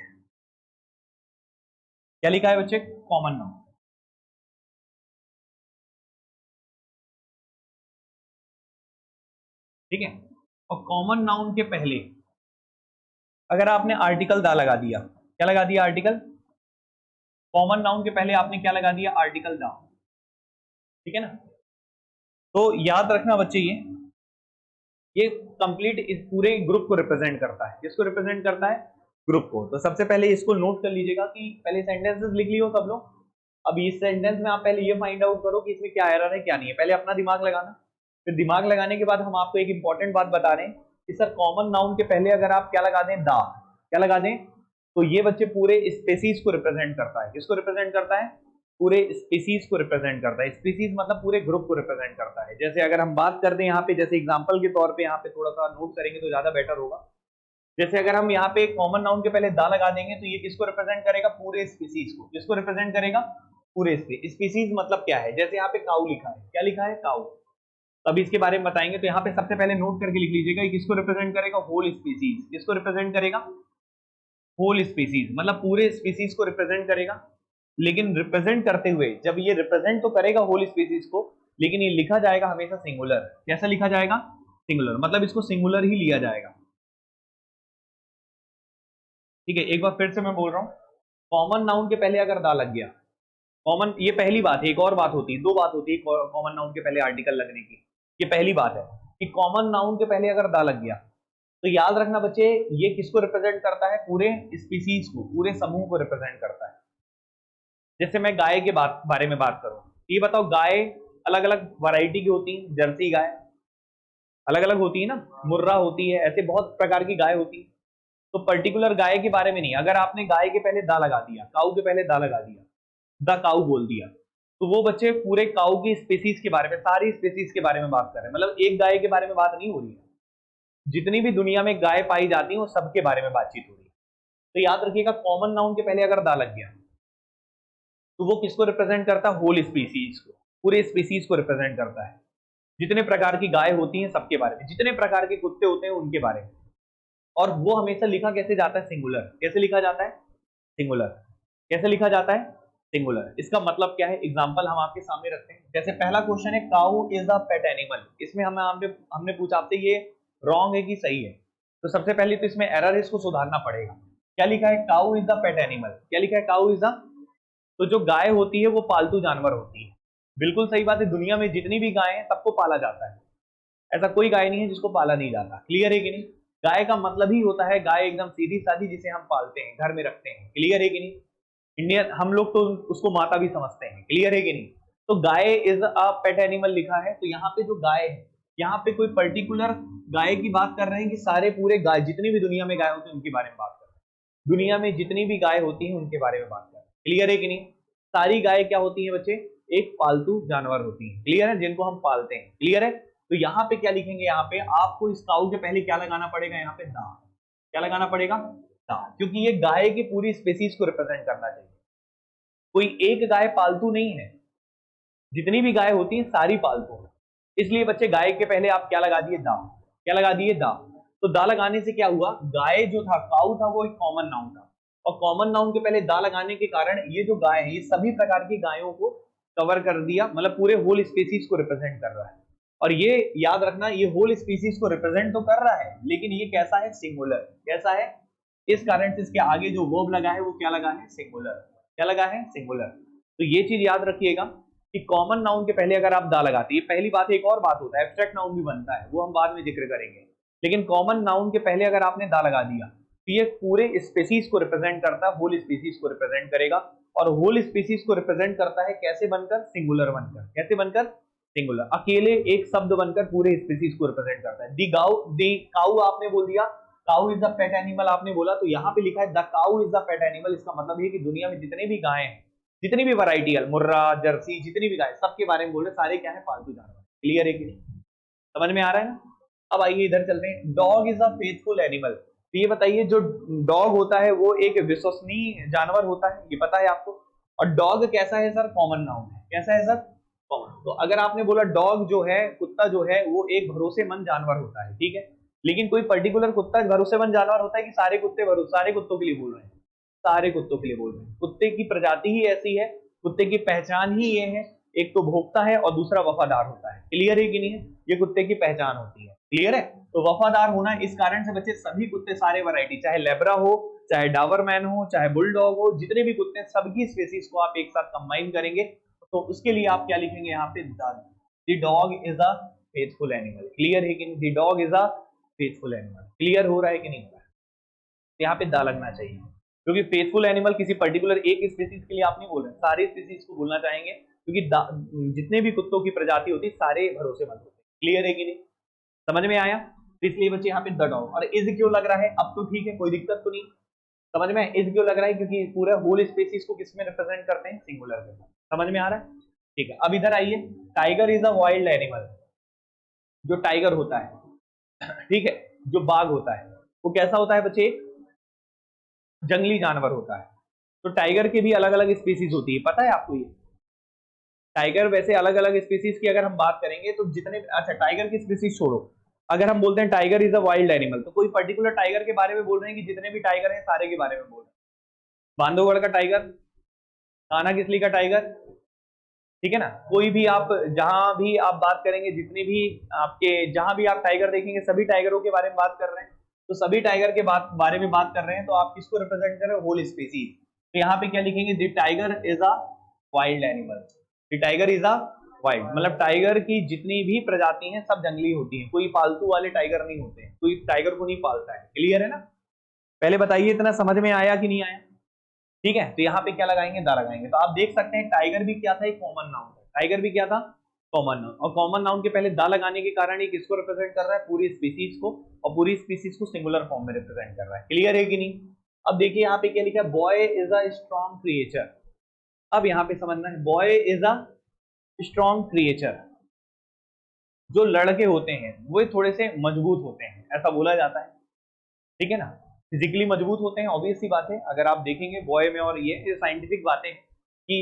A: क्या लिखा है बच्चे? Common noun. ठीक है, और कॉमन नाउन के पहले अगर आपने आर्टिकल दा लगा दिया, क्या लगा दिया? आर्टिकल। कॉमन नाउन के पहले आपने क्या लगा दिया? आर्टिकल दा। ठीक है ना? तो याद रखना बच्चे, ये कंप्लीट इस पूरे ग्रुप को रिप्रेजेंट करता है। किसको रिप्रेजेंट करता है? ग्रुप को। तो सबसे पहले इसको नोट कर लीजिएगा कि पहले सेंटेंसेस लिख लियो सब लोग। अब इस सेंटेंस में आप पहले ये फाइंड आउट करो कि इसमें क्या एरर है क्या नहीं है, पहले अपना दिमाग लगाना। फिर दिमाग लगाने के बाद हम आपको एक इंपॉर्टेंट बात बता रहे हैं कि सर कॉमन नाउन के पहले अगर आप क्या लगा दें? दा। क्या लगा दें? तो ये बच्चे पूरे स्पेसीज को रिप्रेजेंट करता है। किसको रिप्रेजेंट करता है? पूरे स्पीसीज को रिप्रेजेंट करता है। स्पीसीज मतलब पूरे ग्रुप को रिप्रेजेंट करता है। जैसे अगर हम बात करते हैं यहाँ पे, जैसे एग्जांपल के तौर पे यहाँ पे थोड़ा सा नोट करेंगे तो ज्यादा बेटर होगा। जैसे अगर हम यहाँ पे कॉमन नाउन के पहले दा लगा देंगे तो ये किसको रिप्रेजेंट करेगा? पूरे स्पीसीज को। किसको रिप्रेजेंट करेगा? पूरे स्पीसीज। मतलब क्या है? जैसे यहाँ पे काऊ लिखा है, क्या लिखा है? काऊ। तब इसके बारे में बताएंगे। तो यहाँ पे सबसे पहले नोट करके लिख लीजिएगा, किसको रिप्रेजेंट करेगा? Whole species. किसको रिप्रेजेंट करेगा? होल स्पीसीज, मतलब पूरे स्पीसीज को रिप्रेजेंट करेगा। लेकिन रिप्रेजेंट करते हुए, जब ये रिप्रेजेंट तो करेगा होल स्पीसीज को, लेकिन ये लिखा जाएगा हमेशा सिंगुलर। कैसा लिखा जाएगा? सिंगुलर, मतलब इसको सिंगुलर ही लिया जाएगा। ठीक है, एक बार फिर से मैं बोल रहा हूं, कॉमन नाउन के पहले अगर दा लग गया, कॉमन, ये पहली बात है। एक और बात होती है, दो बात होती है कॉमन नाउन के पहले आर्टिकल लगने की, ये पहली बात है। कि कॉमन नाउन के पहले अगर दा लग गया तो याद रखना बच्चे, ये किसको रिप्रेजेंट करता है? पूरे स्पीसीज को, पूरे समूह को रिप्रेजेंट करता है। जैसे मैं गाय के बारे में बात करूं, ये बताओ, गाय अलग अलग वैरायटी की होती है, जर्सी गाय अलग अलग होती है ना, मुर्रा होती है, ऐसे बहुत प्रकार की गाय होती है। तो पर्टिकुलर गाय के बारे में नहीं, अगर आपने गाय के पहले दा लगा दिया, काऊ के पहले दा लगा दिया, द काऊ बोल दिया, तो वो बच्चे पूरे काऊ की स्पीसीज के बारे में, सारी स्पीसीज के बारे में बात कर रहे हैं। मतलब एक गाय के बारे में बात नहीं हो रही है, जितनी भी दुनिया में गाय पाई जाती है वो सबके बारे में बातचीत हो रही है। तो याद रखिएगा, कॉमन नाउन के पहले अगर दा लग गया तो वो किसको रिप्रेजेंट करता है? होल स्पीसीज को, पूरे स्पीसीज को रिप्रेजेंट करता है। जितने प्रकार की गाय होती हैं सबके बारे में, जितने प्रकार के कुत्ते होते हैं उनके बारे में। और वो हमेशा लिखा कैसे जाता है? सिंगुलर। कैसे लिखा जाता है? सिंगुलर। कैसे लिखा जाता है? सिंगुलर। इसका मतलब क्या है? एग्जांपल हम आपके सामने रखते हैं। जैसे पहला क्वेश्चन है, काऊ इज अ पेट एनिमल। इसमें हमने पूछा आपसे ये रॉन्ग है कि सही है। तो सबसे पहले तो इसमें एरर है, इसको सुधारना पड़ेगा। क्या लिखा है? काऊ इज द पेट एनिमल। क्या लिखा है? काऊ इज द, तो जो गाय होती है वो पालतू जानवर होती है। बिल्कुल सही बात है, दुनिया में जितनी भी गाय हैं सबको पाला जाता है, ऐसा कोई गाय नहीं है जिसको पाला नहीं जाता। क्लियर है कि नहीं? गाय का मतलब ही होता है, गाय एकदम सीधी सादी जिसे हम पालते हैं, घर में रखते हैं। क्लियर है कि नहीं? इंडियन हम लोग तो उसको माता भी समझते हैं। क्लियर है कि नहीं? तो guy is a pet animal लिखा है, तो यहाँ पे जो गाय है, यहाँ पे कोई पर्टिकुलर गाय की बात कर रहे हैं कि सारे पूरे गाय, जितनी भी दुनिया में गाय होती है उनके बारे में बात कर रहे हैं। दुनिया में जितनी भी गाय होती है उनके बारे में बात कर रहे हैं। क्लियर है कि नहीं? सारी गाय क्या होती है बच्चे? एक पालतू जानवर होती है। क्लियर है? जिनको हम पालते हैं। क्लियर है? तो यहाँ पे क्या लिखेंगे? यहाँ पे आपको इस काऊ के पहले क्या लगाना पड़ेगा? यहाँ पे दा। क्या लगाना पड़ेगा? दा, क्योंकि ये गाय की पूरी स्पीसीज को रिप्रेजेंट करना चाहिए। कोई एक गाय पालतू नहीं है, जितनी भी गाय होती है सारी पालतू है। इसलिए बच्चे गाय के पहले आप क्या लगा दिए? दा। क्या लगा दिए? दा। तो दा लगाने से क्या हुआ? गाय जो था, काऊ था, वो एक कॉमन नाउन था, और कॉमन नाउन के पहले दा लगाने के कारण ये जो गाय है, ये सभी प्रकार की गायों को कवर कर दिया, मतलब पूरे होल स्पीसीज को रिप्रेजेंट कर रहा है। और ये याद रखना, ये होल स्पीसीज को रिप्रेजेंट तो कर रहा है, लेकिन ये कैसा है? सिंगुलर। कैसा है? इस कारण से इसके आगे जो वर्ब लगा है वो क्या लगा है? सिंगुलर। क्या लगा है? सिंगुलर। तो ये चीज याद रखिएगा कि कॉमन नाउन के पहले अगर आप दा लगाते हैं, पहली बात। एक और बात होता है, एब्स्ट्रैक्ट नाउन भी बनता है, वो हम बाद में जिक्र करेंगे। लेकिन कॉमन नाउन के पहले अगर आपने दा लगा दिया तो ये पूरे स्पीसीज को रिप्रेजेंट करता है, होल स्पीसीज को रिप्रेजेंट करेगा। और होल स्पीसीज को रिप्रेजेंट करता है कैसे बनकर? सिंगुलर बनकर। कैसे बनकर? सिंगुलर। अकेले एक शब्द बनकर पूरे स्पीसीज को रिप्रेजेंट करता है। दी काऊ आपने बोल दिया, काऊ इज द पेट एनिमल आपने बोला, तो यहाँ पे लिखा है the cow is the pet animal. इसका मतलब ये कि दुनिया में जितने भी गाय हैं, जितनी भी वैरायटी है, मुर्रा, जर्सी, जितनी भी गाय, सबके बारे में बोल रहे, सारे क्या है? पालतू जानवर। क्लियर है कि नहीं? समझ में आ रहा है ना? अब आइए इधर चलते हैं। Dog is a faithful animal. तो ये बताइए, जो डॉग होता है वो एक विश्वसनीय जानवर होता है, ये पता है आपको? और डॉग कैसा है सर? कॉमन नाउन है। कैसा है सर? कॉमन। तो अगर आपने बोला डॉग जो है, कुत्ता जो है, वो एक भरोसेमंद जानवर होता है, ठीक है। लेकिन कोई पर्टिकुलर कुत्ता भरोसेमंद जानवर होता है कि सारे कुत्ते सारे कुत्तों के लिए बोल रहे हैं? सारे कुत्तों के लिए बोल रहे हैं। कुत्ते की प्रजाति ही ऐसी है, कुत्ते की पहचान ही ये है, एक तो भोगता है और दूसरा वफादार होता है। क्लियर है कि नहीं है? ये कुत्ते की पहचान होती है। क्लियर है? तो वफादार होना, इस कारण से बच्चे सभी कुत्ते, सारे वैरायटी, चाहे लेब्रा हो, चाहे डाबरमैन हो, चाहे बुलडॉग हो, जितने भी कुत्ते हैं, सबकी स्पीसीज को आप एक साथ कंबाइन करेंगे तो उसके लिए आप क्या लिखेंगे यहाँ पे? The dog is a faithful animal. Clear है कि नहीं? The dog is a faithful animal. Clear हो रहा है कि नहीं हो रहा है? यहाँ पे दा लगना चाहिए, क्योंकि फेथफुल एनिमल किसी पर्टिकुलर एक स्पीसीज के लिए आप नहीं बोल रहे, सारे स्पीसीज को बोलना चाहेंगे, क्योंकि जितने भी कुत्तों की प्रजाति होती है सारे भरोसेमंद होते हैं। क्लियर है कि नहीं? समझ में आया? तो इसलिए बच्चे यहाँ पे द डॉग। और इज क्यों लग रहा है? अब तो ठीक है, कोई दिक्कत तो नहीं। समझ में? इज क्यों लग रहा है? क्योंकि पूरा होल स्पीसीज को किसमें रिप्रेजेंट करते हैं? सिंगुलर के साथ। समझ में आ रहा है? ठीक है, अब इधर आइए। Tiger is a wild animal. जो टाइगर होता है, ठीक है, जो बाघ होता है, वो कैसा होता है बच्चे? जंगली जानवर होता है। तो टाइगर के भी अलग अलग स्पीसीज होती है, पता है आपको ये? टाइगर वैसे अलग अलग स्पीसीज की अगर हम बात करेंगे तो जितने, अच्छा टाइगर की स्पीसीज छोड़ो, अगर हम बोलते हैं tiger is a wild animal, तो कोई पर्टिकुलर टाइगर के बारे में बोल रहे हैं कि जितने भी टाइगर हैं सारे के बारे में बोल रहे हैं? बांधवगढ़ का टाइगर, कान्हा किसली का टाइगर, ठीक है ना। कोई भी आप जहां भी आप बात करेंगे, जितने भी आपके जहां भी आप टाइगर देखेंगे, सभी टाइगरों के बारे में बात कर रहे हैं। तो सभी टाइगर के बारे में बात कर रहे हैं, तो आप किसको रिप्रेजेंट कर रहे हो? Whole species. तो यहाँ पे क्या लिखेंगे? The tiger is a wild animal. The tiger is a wild मतलब टाइगर की जितनी भी प्रजाति हैं सब जंगली होती हैं, कोई पालतू वाले टाइगर नहीं होते हैं, कोई टाइगर को नहीं पालता है। क्लियर है ना? पहले बताइए इतना समझ में आया कि नहीं आया? ठीक है, तो यहाँ पे क्या लगाएंगे? दा लगाएंगे। तो आप देख सकते हैं टाइगर भी क्या था? एक कॉमन नाउन था। टाइगर भी क्या था? Common noun. और कॉमन नाउन के पहले दा लगाने के कारण ये किसको रिप्रेजेंट कर रहा है? पूरी स्पीसीज को, और पूरी स्पीसीज को सिंगुलर फॉर्म में रिप्रेजेंट कर रहा है। क्लियर है कि नहीं? अब देखिए यहाँ पे क्या लिखा है? Boy is a strong creature. अब यहाँ पे समझना है, boy is a strong creature. जो लड़के होते हैं वो थोड़े से मजबूत होते हैं, ऐसा बोला जाता है। ठीक है ना? फिजिकली मजबूत होते हैं, ऑब्वियस सी बात है। अगर आप देखेंगे बॉय में, और ये साइंटिफिक बातें कि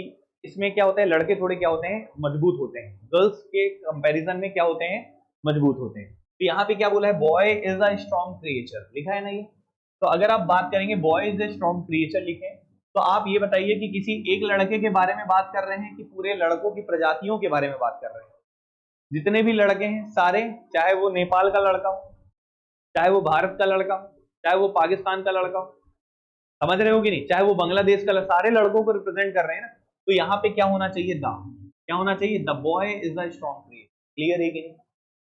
A: इसमें क्या होता है, लड़के थोड़े क्या होते हैं? मजबूत होते हैं। गर्ल्स के कंपैरिजन में क्या होते हैं? मजबूत होते हैं। तो यहाँ पे क्या बोला है? Boy is a strong creature लिखा है ना ये। तो अगर आप बात करेंगे boy is a strong creature लिखे, तो आप ये बताइए कि किसी एक लड़के के बारे में बात कर रहे हैं कि पूरे लड़कों की प्रजातियों के बारे में बात कर रहे हैं? जितने भी लड़के हैं सारे, चाहे वो नेपाल का लड़का हो, चाहे वो भारत का लड़का हो, चाहे वो पाकिस्तान का लड़का हो, समझ रहे हो कि नहीं, चाहे वो बांग्लादेश का, सारे लड़कों को रिप्रेजेंट कर रहे हैं ना। तो यहाँ पे क्या होना चाहिए? द। क्या होना चाहिए? The boy is the strong creature. Clear है कि नहीं?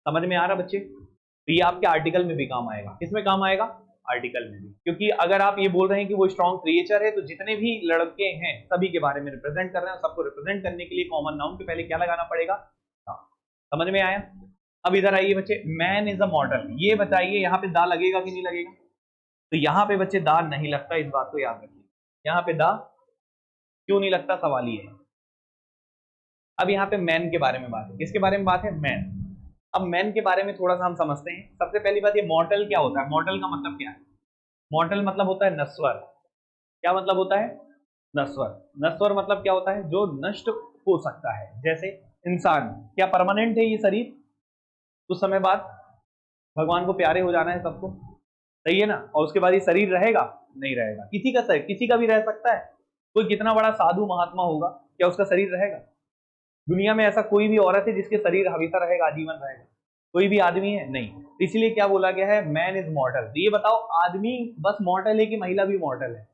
A: समझ में आ रहा बच्चे? तो ये आपके आर्टिकल में भी काम आएगा। किसमें काम आएगा? आर्टिकल में भी। क्योंकि अगर आप ये बोल रहे हैं कि वो स्ट्रॉन्ग क्रिएचर है, तो जितने भी लड़के हैं सभी के बारे में रिप्रेजेंट कर रहे हैं। सबको रिप्रेजेंट करने के लिए कॉमन नाउन के पहले क्या लगाना पड़ेगा? समझ में आया? अब इधर आइए बच्चे, मैन इज अ मॉडल। ये बताइए यहाँ पे दा लगेगा कि नहीं लगेगा? तो यहाँ पे बच्चे दा नहीं लगता, इस बात को याद रखिए। यहाँ पे दा क्यों नहीं लगता? सवाल ये है। अब यहाँ पे मैन के बारे में बात है। किसके बारे में बात है? मैन। अब मैन के बारे में थोड़ा सा हम समझते हैं। सबसे पहली बात, ये मॉर्टल क्या होता है? मॉर्टल का मतलब क्या है? मॉर्टल मतलब होता है नश्वर। क्या मतलब होता है? नश्वर। नश्वर मतलब क्या होता है? जो नष्ट हो सकता है। जैसे इंसान क्या परमानेंट है ये शरीर? कुछ समय बाद भगवान को प्यारे हो जाना है सबको, सही है ना? और उसके बाद ये शरीर रहेगा? नहीं रहेगा। किसी का शरीर किसी का भी रह सकता है। कोई कितना बड़ा साधु महात्मा होगा, क्या उसका शरीर रहेगा? दुनिया में ऐसा कोई भी औरत है जिसके शरीर हमेशा रहेगा, आजीवन रहेगा? कोई भी आदमी है? नहीं। इसलिए क्या बोला गया है? Man is मॉर्टल। तो ये बताओ, आदमी बस मॉर्टल है कि महिला भी मॉर्टल है?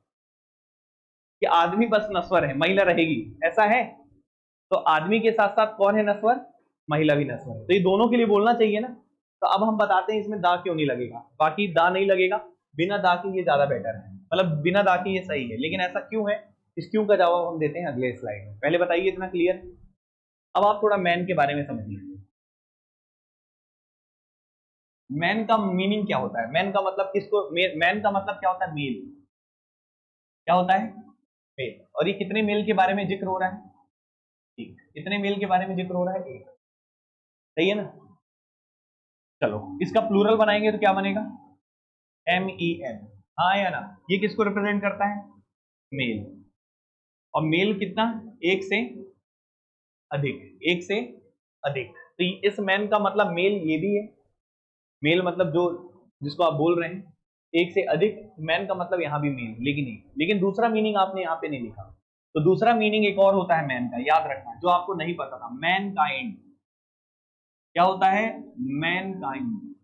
A: कि आदमी बस नश्वर है, महिला रहेगी, ऐसा है? तो आदमी के साथ साथ कौन है नश्वर? महिला भी नश्वर है। तो ये दोनों के लिए बोलना चाहिए ना। तो अब हम बताते हैं इसमें दा क्यों नहीं लगेगा। बाकी दा नहीं लगेगा, बिना दा के ये ज्यादा बेटर है, मतलब बिना दा के ये सही है। लेकिन ऐसा क्यों है? इस क्यों का जवाब हम देते हैं अगले स्लाइड में। पहले बताइए इतना क्लियर। अब आप थोड़ा मैन के बारे में समझिए। मैन का मीनिंग क्या होता है? मैन का मतलब किसको? मैन का मतलब क्या होता है? मेल। क्या होता है? मेल। और ये कितने मेल के बारे में जिक्र हो रहा है? एक। कितने मेल के बारे में जिक्र हो रहा है? एक। सही है ना? चलो इसका प्लूरल बनाएंगे तो क्या बनेगा? MEN। हाँ या ना? ये किसको रिप्रेजेंट करता है? मेल। और मेल कितना? एक से अधिक। एक से अधिक। तो इस मैन का मतलब मेल ये भी है। मेल मतलब जो जिसको आप बोल रहे हैं एक से अधिक। मैन का मतलब यहां भी मेल, लेकिन दूसरा मीनिंग आपने यहां पे नहीं लिखा। तो दूसरा मीनिंग एक और होता है मैन का, याद रखना, जो आपको नहीं पता था। Man kind. क्या होता है? Man kind.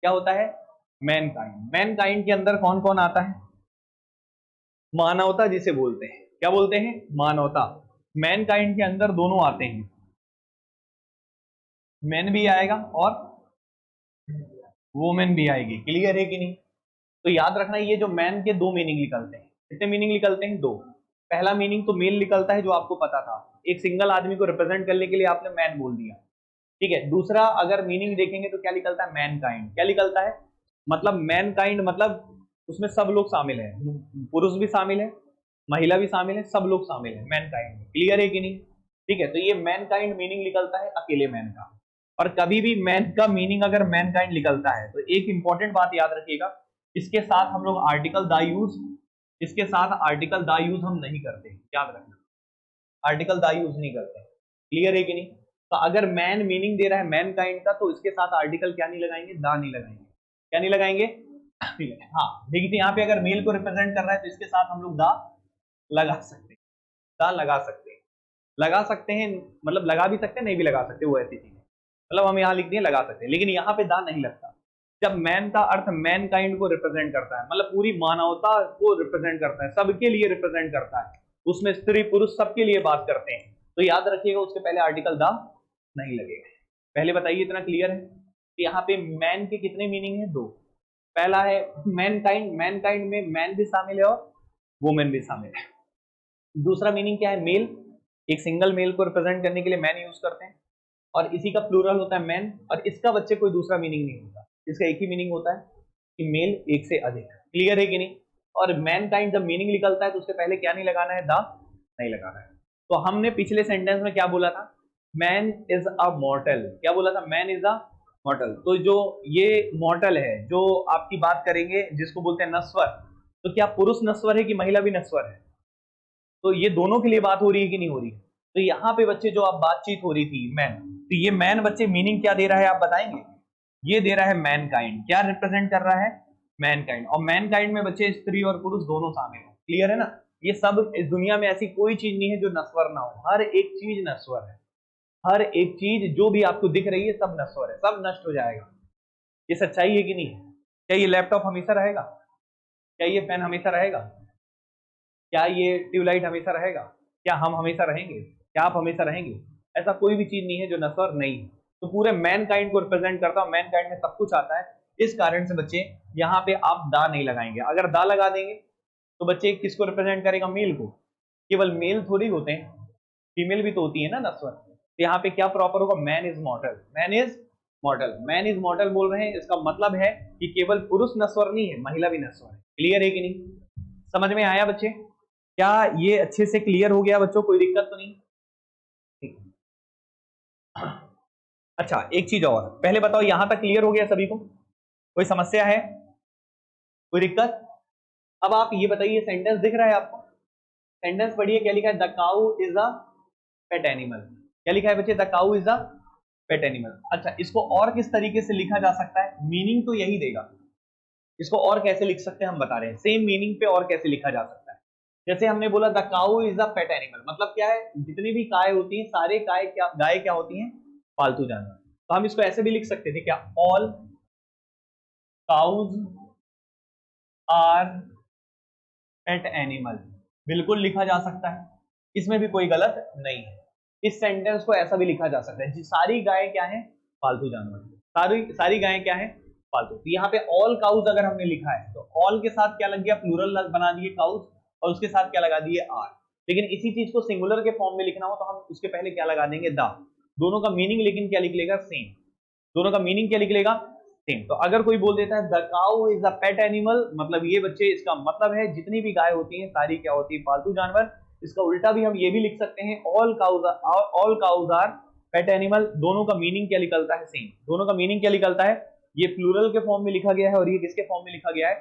A: क्या होता है? Man kind. मैन काइंड के अंदर कौन कौन आता है? मानवता जिसे बोलते हैं। क्या बोलते हैं? मानवता। मैन काइंड के अंदर दोनों आते हैं, मैन भी आएगा और वुमेन भी आएगी। क्लियर है कि नहीं? तो याद रखना, ये जो मैन के दो मीनिंग निकलते हैं। कितने मीनिंग निकलते हैं? दो। पहला मीनिंग तो मेल निकलता है, जो आपको पता था, एक सिंगल आदमी को रिप्रेजेंट करने के लिए आपने मैन बोल दिया। ठीक है। दूसरा अगर मीनिंग देखेंगे तो क्या निकलता है? Man kind. क्या निकलता है? मतलब मैन काइंड मतलब उसमें सब लोग शामिल है, पुरुष भी शामिल है, महिला भी शामिल है, सब लोग शामिल है मैन काइंड में। क्लियर है कि नहीं? ठीक है। तो ये मैन काइंड मीनिंग निकलता है अकेले मैन का। और कभी भी मैन का मीनिंग अगर मैन काइंड निकलता है तो एक इंपॉर्टेंट बात याद रखिएगा, इसके साथ हम लोग आर्टिकल दा यूज, इसके साथ आर्टिकल दा यूज हम नहीं करते, याद रखना, आर्टिकल दा यूज नहीं करते। क्लियर है कि नहीं? तो अगर मैन मीनिंग दे रहा है मैन काइंड का, तो इसके साथ आर्टिकल क्या नहीं लगाएंगे? दा नहीं लगाएंगे। क्या नहीं लगाएंगे? हाँ देखिए, यहाँ पे अगर मेल को रिप्रेजेंट कर रहा है तो इसके साथ हम लोग दा लगा सकते हैं। दा लगा सकते हैं, लगा सकते हैं, मतलब लगा भी सकते हैं, नहीं भी लगा सकते, वो ऐसी चीज है। मतलब हम यहाँ लिख दिए लगा सकते हैं, लेकिन यहाँ पे दा नहीं लगता। जब मैन का अर्थ मैन काइंड को रिप्रेजेंट करता है, मतलब पूरी मानवता को रिप्रेजेंट करता है, सबके लिए रिप्रेजेंट करता है, उसमें स्त्री पुरुष सबके लिए बात करते हैं, तो याद रखिएगा उसके पहले आर्टिकल द नहीं लगेगा। पहले बताइए, इतना क्लियर है कि यहाँ पे मैन के कितने मीनिंग है? दो। पहला है मैनकाइंड, मैनकाइंड में मैन भी शामिल है और वुमेन भी शामिल है। दूसरा मीनिंग क्या है? मेल, एक सिंगल मेल को रिप्रेजेंट करने के लिए मैन यूज करते हैं, और इसी का प्लूरल होता है मैन, और इसका बच्चे कोई दूसरा मीनिंग नहीं होता, इसका एक ही मीनिंग होता है कि मेल एक से अधिक। क्लियर है कि नहीं? और मैनकाइंड जब मीनिंग निकलता है तो उसके पहले क्या नहीं लगाना है? द नहीं लगाना है। तो हमने पिछले सेंटेंस में क्या बोला था? Man is a मॉर्टल। क्या बोला था? Man is a मॉर्टल। तो जो ये मॉर्टल है, जो आपकी बात करेंगे जिसको बोलते हैं नश्वर, तो क्या पुरुष नश्वर है कि महिला भी नश्वर है? तो ये दोनों के लिए बात हो रही है कि नहीं हो रही है? तो यहाँ पे बच्चे जो आप बातचीत हो रही थी मैन, तो ये मैन बच्चे मीनिंग क्या दे रहा है आप बताएंगे? ये दे रहा है मैनकाइंड। क्या रिप्रेजेंट कर रहा है? मैनकाइंड। और मैनकाइंड में बच्चे स्त्री और पुरुष दोनों शामिल है। क्लियर है ना? ये सब, इस दुनिया में ऐसी कोई चीज नहीं है जो नश्वर ना हो, हर एक चीज नश्वर है। हर एक चीज जो भी आपको दिख रही है सब नश्वर है, सब नष्ट हो जाएगा। ये सच्चाई है कि नहीं है? क्या ये लैपटॉप हमेशा रहेगा? क्या ये फैन हमेशा रहेगा? क्या ये ट्यूबलाइट हमेशा रहेगा? क्या हम हमेशा रहेंगे? क्या आप हमेशा रहेंगे? ऐसा कोई भी चीज नहीं है जो नश्वर नहीं है। तो पूरे मैनकाइंड को रिप्रेजेंट करता है, मैनकाइंड में सब कुछ आता है। इस कारण से बच्चे यहाँ पे आप दा नहीं लगाएंगे। अगर दा लगा देंगे तो बच्चे किसको रिप्रेजेंट करेगा? मेल को। केवल मेल थोड़ी होते हैं, फीमेल भी तो होती है ना नश्वर। तो यहाँ पे क्या प्रॉपर होगा? Man is मॉर्टल। Man is मॉर्टल, man is मॉर्टल बोल रहे हैं, इसका मतलब है कि केवल पुरुष नश्वर नहीं है, महिला भी नश्वर है। क्लियर है कि नहीं? समझ में आया बच्चे? क्या ये अच्छे से क्लियर हो गया बच्चों? कोई दिक्कत तो नहीं? ठीक। अच्छा, एक चीज और पहले बताओ, यहां तक क्लियर हो गया सभी को? कोई समस्या है? कोई दिक्कत? अब आप ये बताइए, सेंटेंस दिख रहा है आपको? सेंटेंस पढ़िए, क्या लिखा है? The cow is a pet animal. क्या लिखा है बच्चे? The cow is a pet animal. अच्छा, इसको और किस तरीके से लिखा जा सकता है? मीनिंग तो यही देगा, इसको और कैसे लिख सकते हैं हम बता रहे हैं। सेम मीनिंग पे और कैसे लिखा जा सकता है? जैसे हमने बोला the cow is a pet animal, मतलब क्या है? जितनी भी गाय होती हैं, सारे गाय क्या होती हैं? पालतू जानवर। तो हम इसको ऐसे भी लिख सकते थे क्या? All cows are pet animal. बिल्कुल लिखा जा सकता है, इसमें भी कोई गलत नहीं है। इस सेंटेंस को ऐसा भी लिखा जा सकता है, जी सारी गाय क्या है? पालतू जानवर। सारी सारी गायें क्या है? पालतू। तो यहाँ पे ऑल काउज अगर हमने लिखा है तो ऑल के साथ क्या लग गया? प्लूरल बना दिए काउज, और उसके साथ क्या लगा दिए? आर। लेकिन इसी चीज को सिंगुलर के फॉर्म में लिखना हो तो हम उसके पहले क्या लगा देंगे? द। दोनों का मीनिंग लेकिन क्या लिख लेगा? सेम। दोनों का मीनिंग क्या लिख लेगा? सेम। तो अगर कोई बोल देता है the cow is a pet animal, मतलब ये बच्चे इसका मतलब है जितनी भी गाय होती हैं सारी क्या होती है? पालतू जानवर। इसका उल्टा भी हम ये भी लिख सकते हैं, all cows are pet animal. दोनों का मीनिंग क्या निकलता है? सेम। दोनों का मीनिंग क्या निकलता है? ये प्लूरल के फॉर्म में लिखा गया है और ये किसके फॉर्म में लिखा गया है?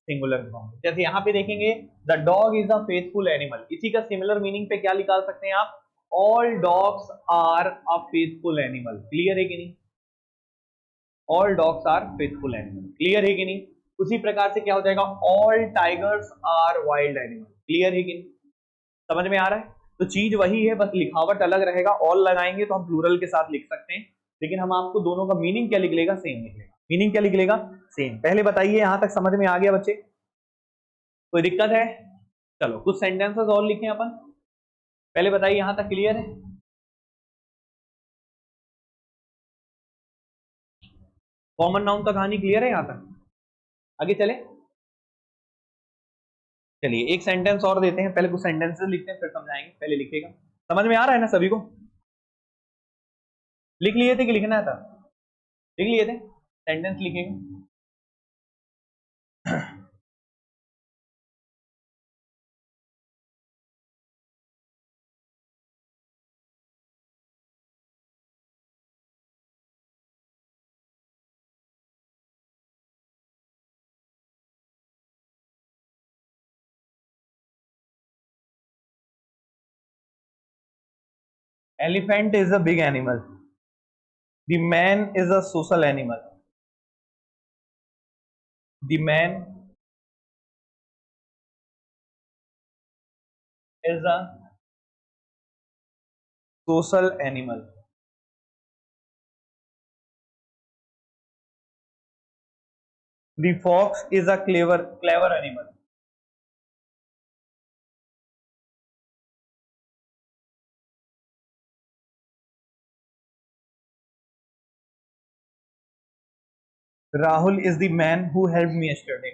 A: सिंगुलर के फॉर्म में। जैसे यहाँ पे देखेंगे the dog is a faithful animal, इसी का सिमिलर मीनिंग पे क्या निकाल सकते हैं आप? All dogs are a faithful animal. Clear है कि नहीं? All dogs are faithful animal. Clear है कि नहीं? उसी प्रकार से क्या हो जाएगा? All tigers are wild animal. Clear है कि नहीं? समझ में आ रहा है? तो चीज वही है, बस लिखावट अलग रहेगा। ऑल लगाएंगे तो हम प्लूरल के साथ लिख सकते हैं, लेकिन हम आपको दोनों का मीनिंग क्या लिख लेगा? सेम लिख लेगा। मीनिंग क्या लिख लेगा? सेम। पहले बताइए, यहां तक समझ में आ गया बच्चे? कोई दिक्कत है? चलो कुछ सेंटेंसेस और लिखें अपन। पहले बताइए, यहां तक क्लियर है? कॉमन नाउन का कहानी क्लियर है यहां तक? आगे चले? चलिए एक सेंटेंस और देते हैं, पहले कुछ सेंटेंसेस लिखते हैं फिर समझाएंगे। पहले लिखेगा, समझ में आ रहा है ना सभी को? लिख लिए थे कि लिखना था? लिख लिए थे? सेंटेंस लिखेगा। Elephant is a big animal. The man is a social animal. The man is a social animal. The fox is a clever animal. Rahul is the man who helped me yesterday.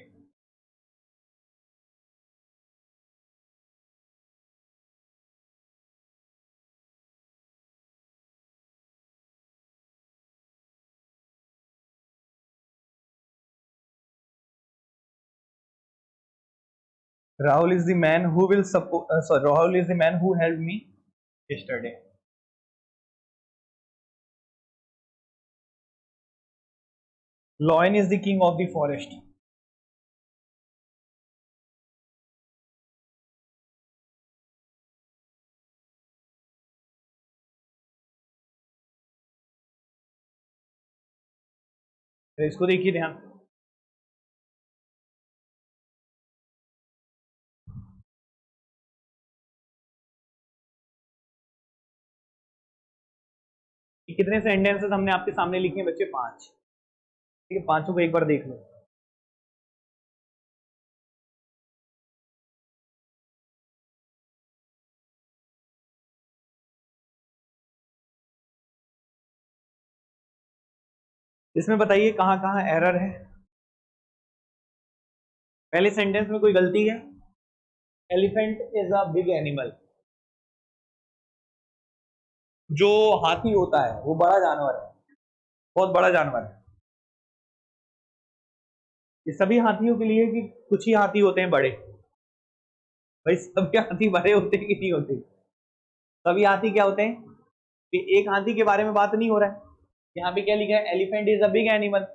A: Rahul is the man who will support. Sorry, Rahul is the man who helped me yesterday. Lion is the king of the forest. तो इसको देखिए ध्यान। कितने sentences हमने आपके सामने लिखे हैं बच्चे? 5। ठीक है, पांचों को एक बार देख लो। इसमें बताइए कहां कहां एरर है। पहले सेंटेंस में कोई गलती है? Elephant is a big animal. जो हाथी होता है वो बड़ा जानवर है, बहुत बड़ा जानवर है। ये सभी हाथियों के लिए कि कुछ ही हाथी होते हैं बड़े? भाई सभी हाथी बड़े होते हैं कि नहीं होते? सभी हाथी क्या होते हैं? कि एक हाथी के बारे में बात नहीं हो रहा है। यहाँ पे क्या लिखा है? Elephant is a big animal.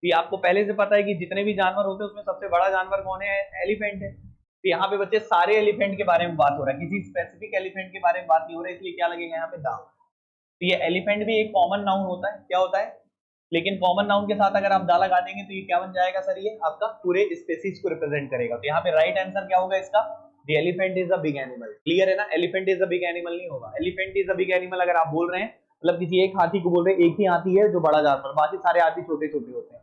A: ये आपको पहले से पता है कि जितने भी जानवर होते हैं उसमें सबसे बड़ा जानवर कौन है? एलिफेंट है। तो यहाँ पे बच्चे सारे एलिफेंट के बारे में बात हो रहा है, किसी स्पेसिफिक एलिफेंट के बारे में बात नहीं हो रहा है, इसलिए क्या लगेगा यहाँ पे? द। तो ये एलिफेंट भी एक कॉमन नाउन होता है। क्या होता है? लेकिन कॉमन नाउन के साथ अगर आप दा लगा देंगे तो ये क्या बन जाएगा सर? ये आपका पूरे स्पेसीज को रिप्रेजेंट करेगा। तो यहाँ पे राइट आंसर क्या होगा इसका? The elephant is a big animal. Clear है ना? Elephant is a big animal नहीं होगा। Elephant is a big animal अगर आप बोल रहे हैं मतलब किसी एक हाथी को बोल रहे हैं, एक ही हाथी है जो बड़ा जानवर, बाकी सारे हाथी छोटे छोटे होते हैं।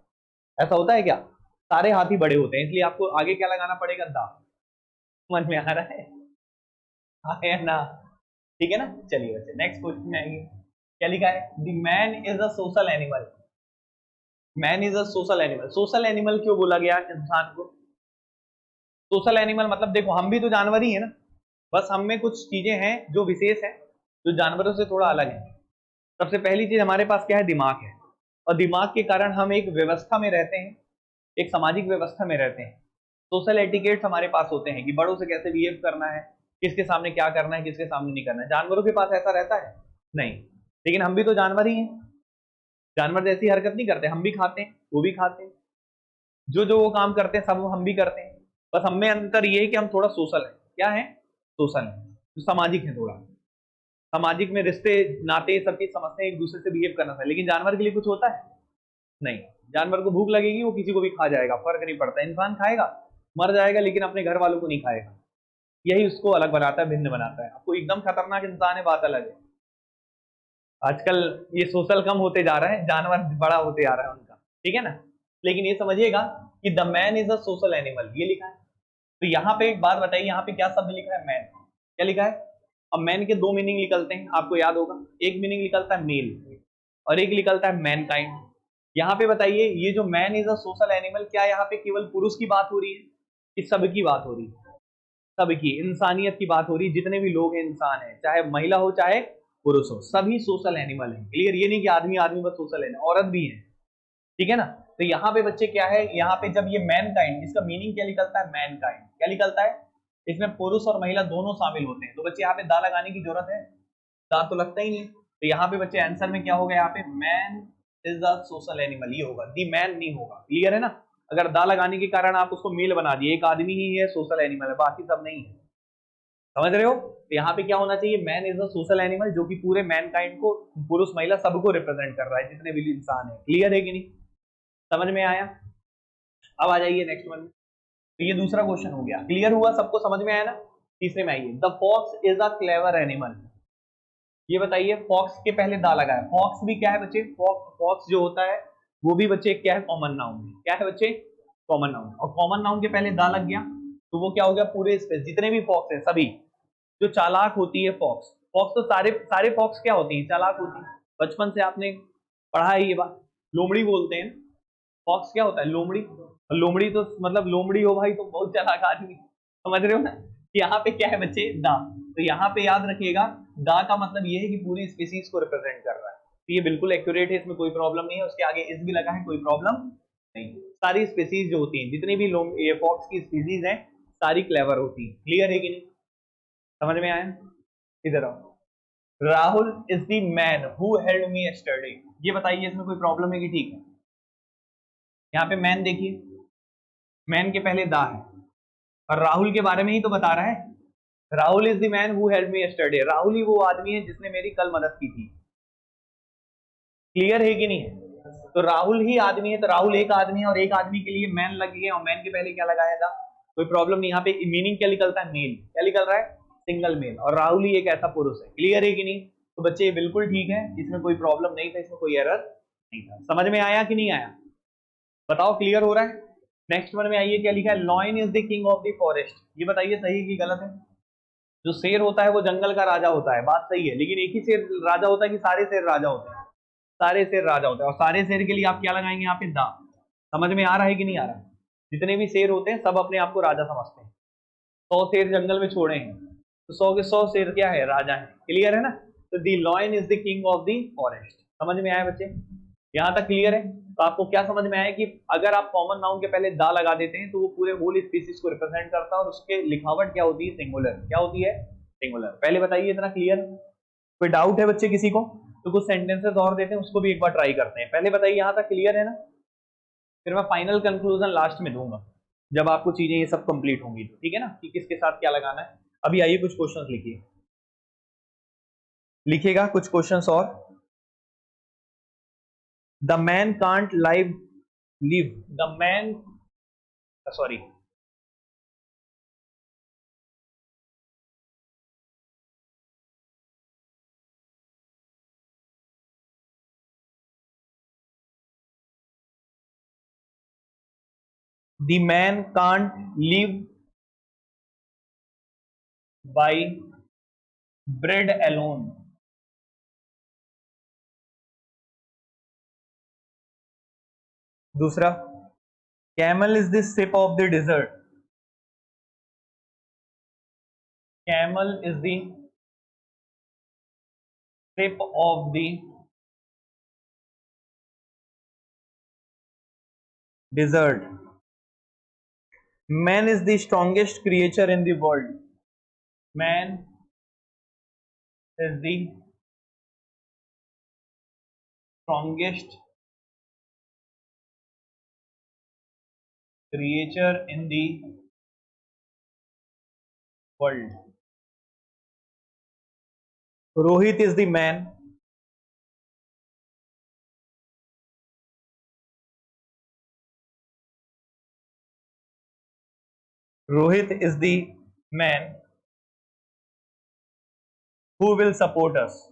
A: ऐसा होता है क्या? सारे हाथी बड़े होते हैं, इसलिए आपको आगे क्या लगाना पड़ेगा? दा। समझ में आ रहा है? हाँ है ना? ठीक है ना? चलिए बच्चे नेक्स्ट क्वेश्चन में आएंगे। क्या लिखा है? The man is a social animal. Man is a social animal. Social animal क्यों बोला गया इंसान को? सोशल एनिमल मतलब देखो हम भी तो जानवर ही है ना, बस हम में कुछ चीजें हैं जो विशेष है, जो जानवरों से थोड़ा अलग है। सबसे पहली चीज हमारे पास क्या है? दिमाग है। और दिमाग के कारण हम एक व्यवस्था में रहते हैं, एक सामाजिक व्यवस्था में रहते हैं। सोशल एटिकेट्स हमारे पास होते हैं कि बड़ों से कैसे बिहेव करना है, किसके सामने क्या करना है, किसके सामने नहीं करना है। जानवरों के पास ऐसा रहता है? नहीं। लेकिन हम भी तो जानवर ही हैं, जानवर जैसी हरकत नहीं करते। हम भी खाते हैं, वो भी खाते हैं, जो जो वो काम करते हैं सब हम भी करते हैं। बस हम में अंतर ये है कि हम थोड़ा सोशल है। क्या है? सोशल है, तो सामाजिक है थोड़ा। सामाजिक में रिश्ते नाते सब चीज समझते हैं, एक दूसरे से बिहेव करना है। लेकिन जानवर के लिए कुछ होता है? नहीं। जानवर को भूख लगेगी, वो किसी को भी खा जाएगा, फर्क नहीं पड़ता। इंसान खाएगा, मर जाएगा, लेकिन अपने घर वालों को नहीं खाएगा। यही उसको अलग बनाता है, भिन्न बनाता है। आपको एकदम खतरनाक इंसान है, बात अलग है। आजकल ये सोशल कम होते जा रहा है, जानवर बड़ा होते जा रहा है उनका। ठीक है ना? लेकिन ये समझिएगा कि the man is a social animal, ये लिखा है। तो यहाँ पे एक बात बताइए, यहाँ पे क्या शब्द लिखा है? मैन। क्या लिखा है? अब मैन के दो मीनिंग निकलते हैं, आपको याद होगा। एक मीनिंग निकलता है मेल और एक निकलता है मैन काइंड। यहाँ पे बताइए ये जो man is a social animal, क्या यहाँ पे केवल पुरुष की बात हो रही है कि सबकी बात हो रही है? सबकी, इंसानियत की बात हो रही है। जितने भी लोग हैं इंसान है, चाहे महिला हो चाहे पुरुष हो, सभी सोशल एनिमल है। क्लियर? ये नहीं कि आदमी आदमी बस सोशल है, औरत भी है। ठीक है ना? तो यहाँ पे बच्चे क्या है, यहाँ पे जब ये मैन काइंड, इसका मीनिंग क्या निकलता है? Man kind. क्या निकलता है? इसमें पुरुष और महिला दोनों शामिल होते हैं। तो बच्चे यहाँ पे दा लगाने की जरूरत है? दा तो लगता ही नहीं। तो यहाँ पे बच्चे आंसर में क्या होगा? यहाँ पे man is a social animal, ये होगा, दी मैन नहीं होगा। क्लियर है ना? अगर दा लगाने के कारण आप उसको मेल बना दिए, एक आदमी ही है सोशल एनिमल है, बाकी सब नहीं है। समझ रहे हो? तो यहाँ पे क्या होना चाहिए? Man is a social animal, जो कि पूरे मैन काइंड को, पुरुष महिला सबको रिप्रेजेंट कर रहा है, जितने भी इंसान है। क्लियर है कि नहीं? समझ में आया? अब आ जाइए नेक्स्ट वन। तो ये दूसरा क्वेश्चन हो गया। क्लियर हुआ? सबको समझ में आया ना? तीसरे में आइए। The fox is a clever animal. ये बताइए, फॉक्स के पहले दा लगा है। फॉक्स भी क्या है बच्चे? फॉक्स जो होता है वो भी बच्चे क्या है? कॉमन नाउन है। क्या है बच्चे? Common noun. और कॉमन नाउन के पहले दा लग गया तो वो क्या हो गया? पूरे स्पेस जितने भी फॉक्स है सभी। जो चालाक होती है फॉक्स, फॉक्स तो सारे सारे फॉक्स क्या होती है? चालाक होती है। बचपन से आपने पढ़ा है ये बात। लोमड़ी बोलते हैं, फॉक्स क्या होता है? लोमड़ी। लोमड़ी तो मतलब लोमड़ी हो भाई तो बहुत चालाक आदमी, समझ रहे हो ना? यहाँ पे क्या है बच्चे? दा। तो यहाँ पे याद रखिएगा, दा का मतलब ये है कि पूरी स्पीसीज को रिप्रेजेंट कर रहा है। तो ये बिल्कुल एक्यूरेट है, इसमें कोई प्रॉब्लम नहीं है। उसके आगे इस भी लगा है, कोई प्रॉब्लम नहीं। सारी स्पीसीज जो होती हैं, जितनी भी ये फॉक्स की स्पीसीज हैं, सारी क्लेवर होती है। क्लियर है कि नहीं? समझ में आया? इधर आओ। Rahul is the man who held me yesterday. ये बताइए इसमें कोई प्रॉब्लम है कि ठीक है? यहाँ पे मैन देखिए, मैन के पहले दा है और राहुल के बारे में ही तो बता रहा है। Rahul is the man who held me yesterday. Rahul ही वो आदमी है जिसने मेरी कल मदद की थी। क्लियर है कि नहीं है? तो राहुल ही आदमी है, तो राहुल एक आदमी है और एक आदमी के लिए मैन लग गया और मैन के पहले क्या लगाया था? कोई प्रॉब्लम नहीं। यहाँ पे मीनिंग क्या निकलता है? मेल। क्या निकल रहा है? Single male. और राहुल ही एक ऐसा पुरुष है। क्लियर है कि नहीं? तो बच्चे ये बिल्कुल ठीक है, इसमें कोई प्रॉब्लम नहीं था, इसमें कोई एरर नहीं था। समझ में आया कि नहीं आया? बताओ, क्लियर हो रहा है? नेक्स्ट वन में आइए, क्या लिखा है? Lion is the king of the forest. ये बताइए सही कि गलत है? जो शेर होता है वो जंगल का राजा होता है, बात सही है, लेकिन एक ही शेर राजा होता है कि सारे शेर राजा होते हैं? सारे शेर राजा होते हैं। और सारे शेर के लिए आप क्या लगाएंगे यहाँ पे? दा। समझ में आ रहा है कि नहीं आ रहा? जितने भी शेर होते हैं सब अपने आप को राजा समझते हैं। 100 शेर जंगल में छोड़े हैं तो 100 के 100 शेर क्या है? राजा है। क्लियर है ना? तो the lion is the king of the forest. समझ में आया बच्चे? यहां तक क्लियर है? तो आपको क्या समझ में आया कि अगर आप कॉमन नाउन के पहले दा लगा देते हैं तो वो पूरे होल स्पीसीज को रिप्रेजेंट करता है और उसके लिखावट क्या होती है? सिंगुलर। क्या होती है? सिंगुलर। पहले बताइए, इतना क्लियर? कोई डाउट है बच्चे किसी को? तो कुछ सेंटेंसेस और देते हैं, उसको भी एक बार ट्राई करते हैं। पहले बताइए यहां तक क्लियर है ना? फिर मैं फाइनल कंक्लूजन लास्ट में दूंगा जब आपको चीजें ये सब कंप्लीट होंगी तो, ठीक है ना, कि किसके साथ क्या लगाना है। अभी आइए कुछ क्वेश्चंस लिखिए, लिखिएगा कुछ क्वेश्चंस और। The man can't live the man, sorry, the man can't live by bread alone. दूसरा, camel is the ship of the desert. Camel is the ship of the desert. Man is the strongest creature in the world. Man is the strongest creature in the world. Rohit is the man Rohit is the man who will support us.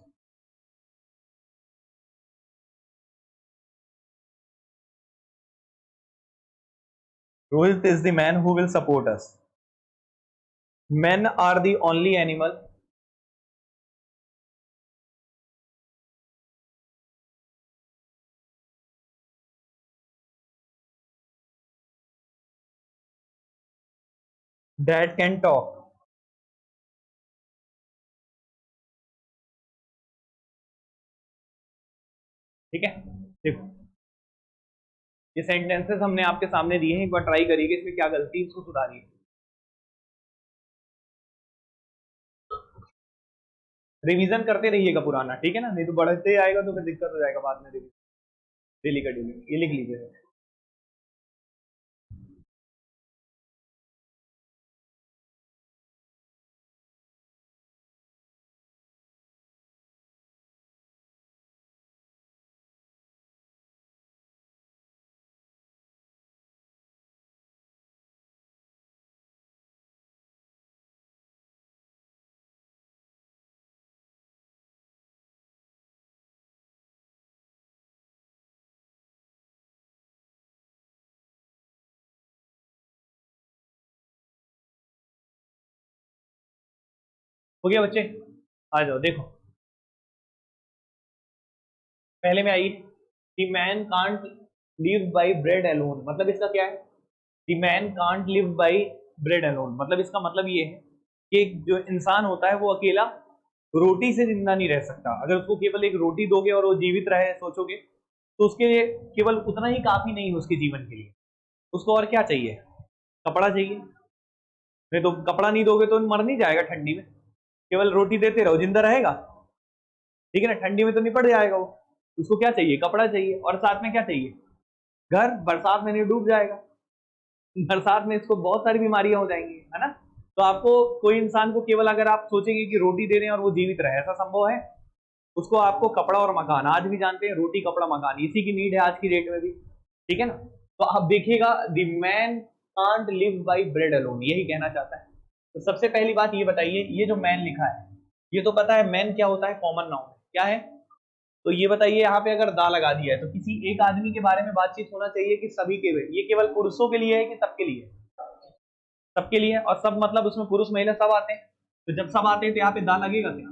A: Rohit is the man who will support us. Men are the only animal that can talk. ठीक है, देखो ये sentences हमने आपके सामने दिए हैं, एक बार ट्राई करिएगा, इसमें क्या गलती है इसको सुधारिए। रिवीजन करते रहिएगा पुराना, ठीक है ना, नहीं तो बढ़ते आएगा तो फिर दिक्कत हो जाएगा बाद में। डेली का डेली ये लिख लीजिए। हो गया बच्चे? आ जाओ देखो, पहले में आइए, the man can't live by bread alone, मतलब इसका क्या है? The man can't live by bread alone, मतलब इसका मतलब ये है कि जो इंसान होता है वो अकेला रोटी से जिंदा नहीं रह सकता। अगर उसको केवल एक रोटी दोगे और वो जीवित रहे सोचोगे तो उसके लिए केवल उतना ही काफी नहीं है उसके जीवन के लिए। उसको और क्या चाहिए? कपड़ा चाहिए। नहीं तो कपड़ा नहीं दोगे तो मर नहीं जाएगा ठंडी में, केवल रोटी देते रहो जिंदा रहेगा, ठीक है ना? ठंडी में तो नहीं पड़ जाएगा वो। उसको क्या चाहिए? कपड़ा चाहिए। और साथ में क्या चाहिए? घर, बरसात में नहीं डूब जाएगा। बरसात में इसको बहुत सारी बीमारियां हो जाएंगी, है ना? तो आपको कोई इंसान को केवल अगर आप सोचेंगे कि रोटी दे रहे हैं और वो जीवित रहे, ऐसा संभव है? उसको आपको कपड़ा और मकान, आज भी जानते हैं रोटी कपड़ा मकान इसी की नीड है आज की डेट में भी, ठीक है ना? तो आप देखिएगा the man can't live by bread alone, यही कहना चाहता है। तो सबसे पहली बात ये बताइए, ये जो मैन लिखा है ये तो पता है मैन क्या होता है? कॉमन नाउन क्या है? तो ये बताइए यहाँ पे अगर दा लगा दिया है तो किसी एक आदमी के बारे में बातचीत होना चाहिए कि सभी के? ये केवल पुरुषों के लिए है कि सबके लिए? सबके लिए। और सब मतलब उसमें पुरुष महिला सब आते हैं। तो जब सब आते हैं तो यहाँ पे दा लगेगा क्या?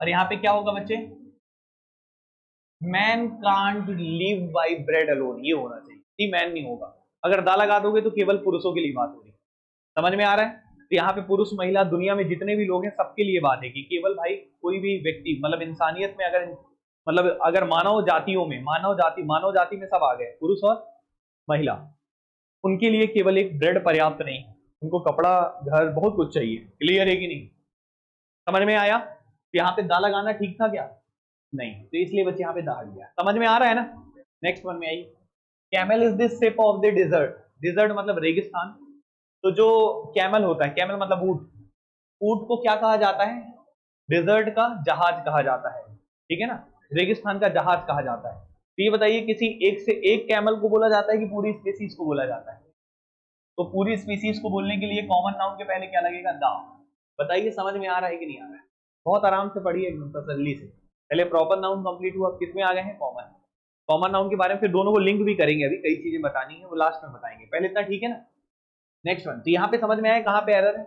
A: और यहाँ पे क्या होगा बच्चे? Man can't live by bread alone, ये होना चाहिए, मैन नहीं होगा। अगर दा लगा दोगे तो केवल पुरुषों के लिए बात हो रही। समझ में आ रहा है? तो यहाँ पे पुरुष महिला दुनिया में जितने भी लोग हैं सबके लिए बात है कि केवल भाई कोई भी व्यक्ति मतलब इंसानियत में अगर मतलब अगर मानव जातियों में मानव जाति में सब आ गए पुरुष और महिला, उनके लिए केवल एक ब्रेड पर्याप्त नहीं, उनको कपड़ा घर बहुत कुछ चाहिए। क्लियर है कि नहीं? समझ में आया? तो यहाँ पे दा लगाना ठीक था क्या? नहीं, तो इसलिए बच्चे यहाँ पे दा दिया। समझ में आ रहा है ना? नेक्स्ट वन में आइए। Camel is the ship of the desert, desert मतलब रेगिस्तान। तो जो कैमल होता है, कैमल मतलब ऊंट, ऊंट को क्या कहा जाता है? डिजर्ट का जहाज कहा जाता है, ठीक है ना? रेगिस्तान का जहाज कहा जाता है। तो ये बताइए किसी एक से एक कैमल को बोला जाता है कि पूरी स्पीसीज को बोला जाता है? तो पूरी स्पीसीज को बोलने के लिए कॉमन नाउन के पहले क्या लगेगा? दा। बताइए समझ में आ रहा है कि नहीं आ रहा है? बहुत आराम से पढ़िए एकदम तसल्ली से। पहले प्रॉपर नाउन कंप्लीट हुआ, किस में आ गए हैं? कॉमन। कॉमन नाउन के बारे में फिर दोनों को लिंक भी करेंगे, अभी कई चीजें बतानी है वो लास्ट में बताएंगे, पहले इतना ठीक है ना? Next one. तो यहाँ पे समझ में आया कहाँ पे एरर है?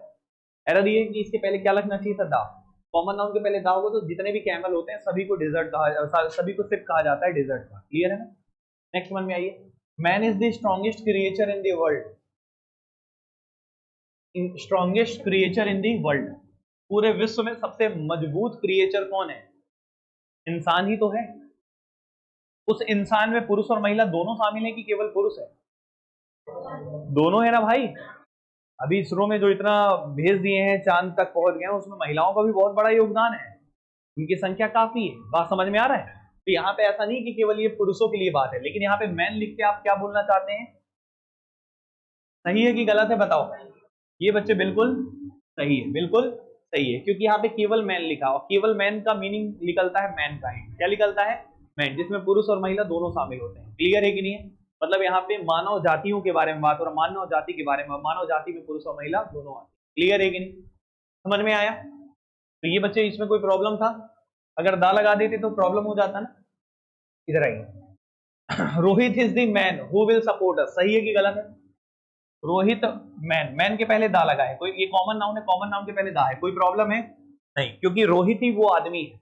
A: एरर ये कि इसके पहले क्या लगना चाहिए था? दा। कॉमन नाउन के पहले दा होगा तो जितने भी कैमल होते हैं सभी को डिजर्ट कहा, सभी को सिर्फ कहा जाता है डिजर्ट का। क्लियर है ना? नेक्स्ट वन में आइए। Man is the strongest creature in the world, strongest creature in the world, पूरे विश्व में सबसे मजबूत क्रिएचर कौन है? इंसान ही तो है। उस इंसान में पुरुष और महिला दोनों शामिल है कि केवल पुरुष है? दोनों है ना भाई। अभी इसरो में जो इतना भेज दिए हैं, चांद तक पहुंच गए हैं, उसमें महिलाओं का भी बहुत बड़ा योगदान है, उनकी संख्या काफी है। बात समझ में आ रहा है? तो यहाँ पे ऐसा नहीं कि केवल ये पुरुषों के लिए बात है, लेकिन यहाँ पे मैन लिख के आप क्या बोलना चाहते हैं? सही है कि गलत है बताओ? ये बच्चे बिल्कुल सही है, बिल्कुल सही है, क्योंकि यहाँ पे केवल मैन लिखा और केवल मैन का मीनिंग निकलता है मैन काइंड। क्या निकलता है? मैन, जिसमें पुरुष और महिला दोनों शामिल होते हैं। क्लियर है कि नहीं है? मतलब यहाँ पे मानव जातियों के बारे में बात हो रहा है, मानव जाति के बारे में, मानव जाति में पुरुष और महिला दोनों आते हैं। क्लियर है कि नहीं? समझ में आया? तो ये बच्चे इसमें कोई प्रॉब्लम था? अगर दा लगा देते तो प्रॉब्लम हो जाता ना। इधर आइए। Rohit is the man who will support us, सही है कि गलत है? रोहित मैन, मैन के पहले दा लगा है, कोई ये कॉमन नाउन है, कॉमन नाउन के पहले दा है, कोई प्रॉब्लम है? नहीं, क्योंकि रोहित ही वो आदमी है।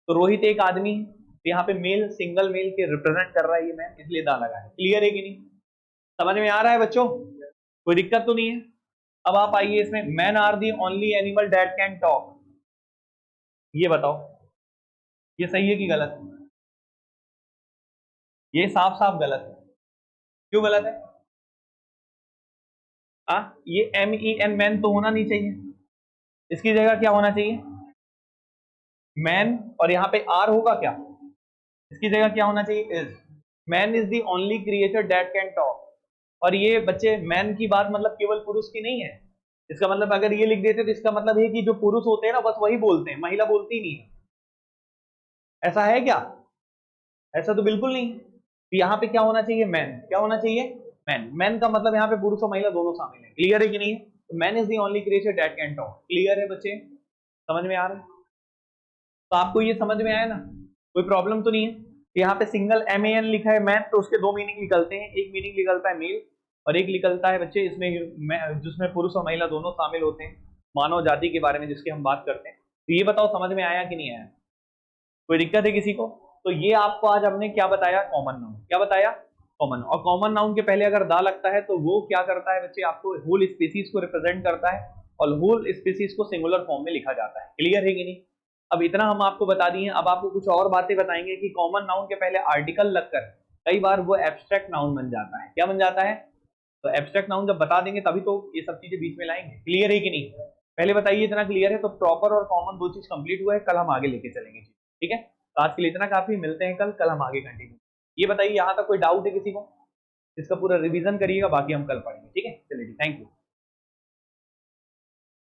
A: तो रोहित एक आदमी है, तो यहाँ पे मेल, सिंगल मेल के रिप्रेजेंट कर रहा है ये मैन, इसलिए दा लगा है। क्लियर है कि नहीं? समझ में आ रहा है बच्चों? कोई दिक्कत तो नहीं है? अब आप आइए इसमें, man are the only animal that can talk, ये बताओ ये सही है कि गलत है? ये साफ साफ गलत है। क्यों गलत है? ये MEN मैन तो होना नहीं चाहिए, इसकी जगह क्या होना चाहिए? मैन, और यहाँ पे आर होगा क्या? इसकी जगह क्या होना चाहिए? Is. Man is the only creature that can talk. और ये बच्चे मैन की बात मतलब केवल पुरुष की नहीं है। इसका मतलब अगर ये लिख देते तो इसका मतलब है कि जो पुरुष होते हैं ना बस वही बोलते हैं, महिला बोलती नहीं है। ऐसा है क्या? ऐसा तो बिल्कुल नहीं। तो यहाँ पे क्या होना चाहिए? मैन। क्या होना चाहिए? मैन। मैन का मतलब यहाँ पे पुरुष और महिला दोनों शामिल है। क्लियर है कि नहीं? Man is the only creature that can talk. Clear है बच्चे? समझ में आ रहा है? तो आपको ये समझ में आया ना? कोई प्रॉब्लम तो नहीं है? यहाँ पे सिंगल MAN लिखा है मैन, तो उसके दो मीनिंग निकलते हैं, एक मीनिंग निकलता है मेल और एक निकलता है बच्चे इसमें जिसमें पुरुष और महिला दोनों शामिल होते हैं, मानव जाति के बारे में जिसकी हम बात करते हैं। तो ये बताओ समझ में आया कि नहीं आया? कोई दिक्कत है किसी को? तो ये आपको आज हमने क्या बताया? Common noun. क्या बताया? कॉमन, और कॉमन नाउन के पहले अगर दा लगता है तो वो क्या करता है बच्चे, आपको होल स्पीसीज को रिप्रेजेंट करता है, और होल स्पीसीज को सिंगुलर फॉर्म में लिखा जाता है। क्लियर है कि नहीं? अब इतना हम आपको बता दिए, अब आपको कुछ और बातें बताएंगे कि कॉमन नाउन के पहले आर्टिकल लगकर कई बार वो एब्स्ट्रैक्ट नाउन बन जाता है। क्या बन जाता है? तो एब्स्ट्रैक्ट नाउन जब बता देंगे तभी तो ये सब चीजें बीच में लाएंगे। क्लियर है कि नहीं? पहले बताइए, इतना क्लियर है? तो प्रॉपर और कॉमन दो चीज कंप्लीट हुआ है, कल हम आगे लेके चलेंगे। ठीक है, तो आज के लिए इतना काफी, मिलते हैं कल हम आगे कंटिन्यू। ये बताइए यहाँ तक कोई डाउट है किसी को? इसका पूरा रिवीजन करिएगा, बाकी हम कल पढ़ेंगे। ठीक है, चलिए, थैंक यू।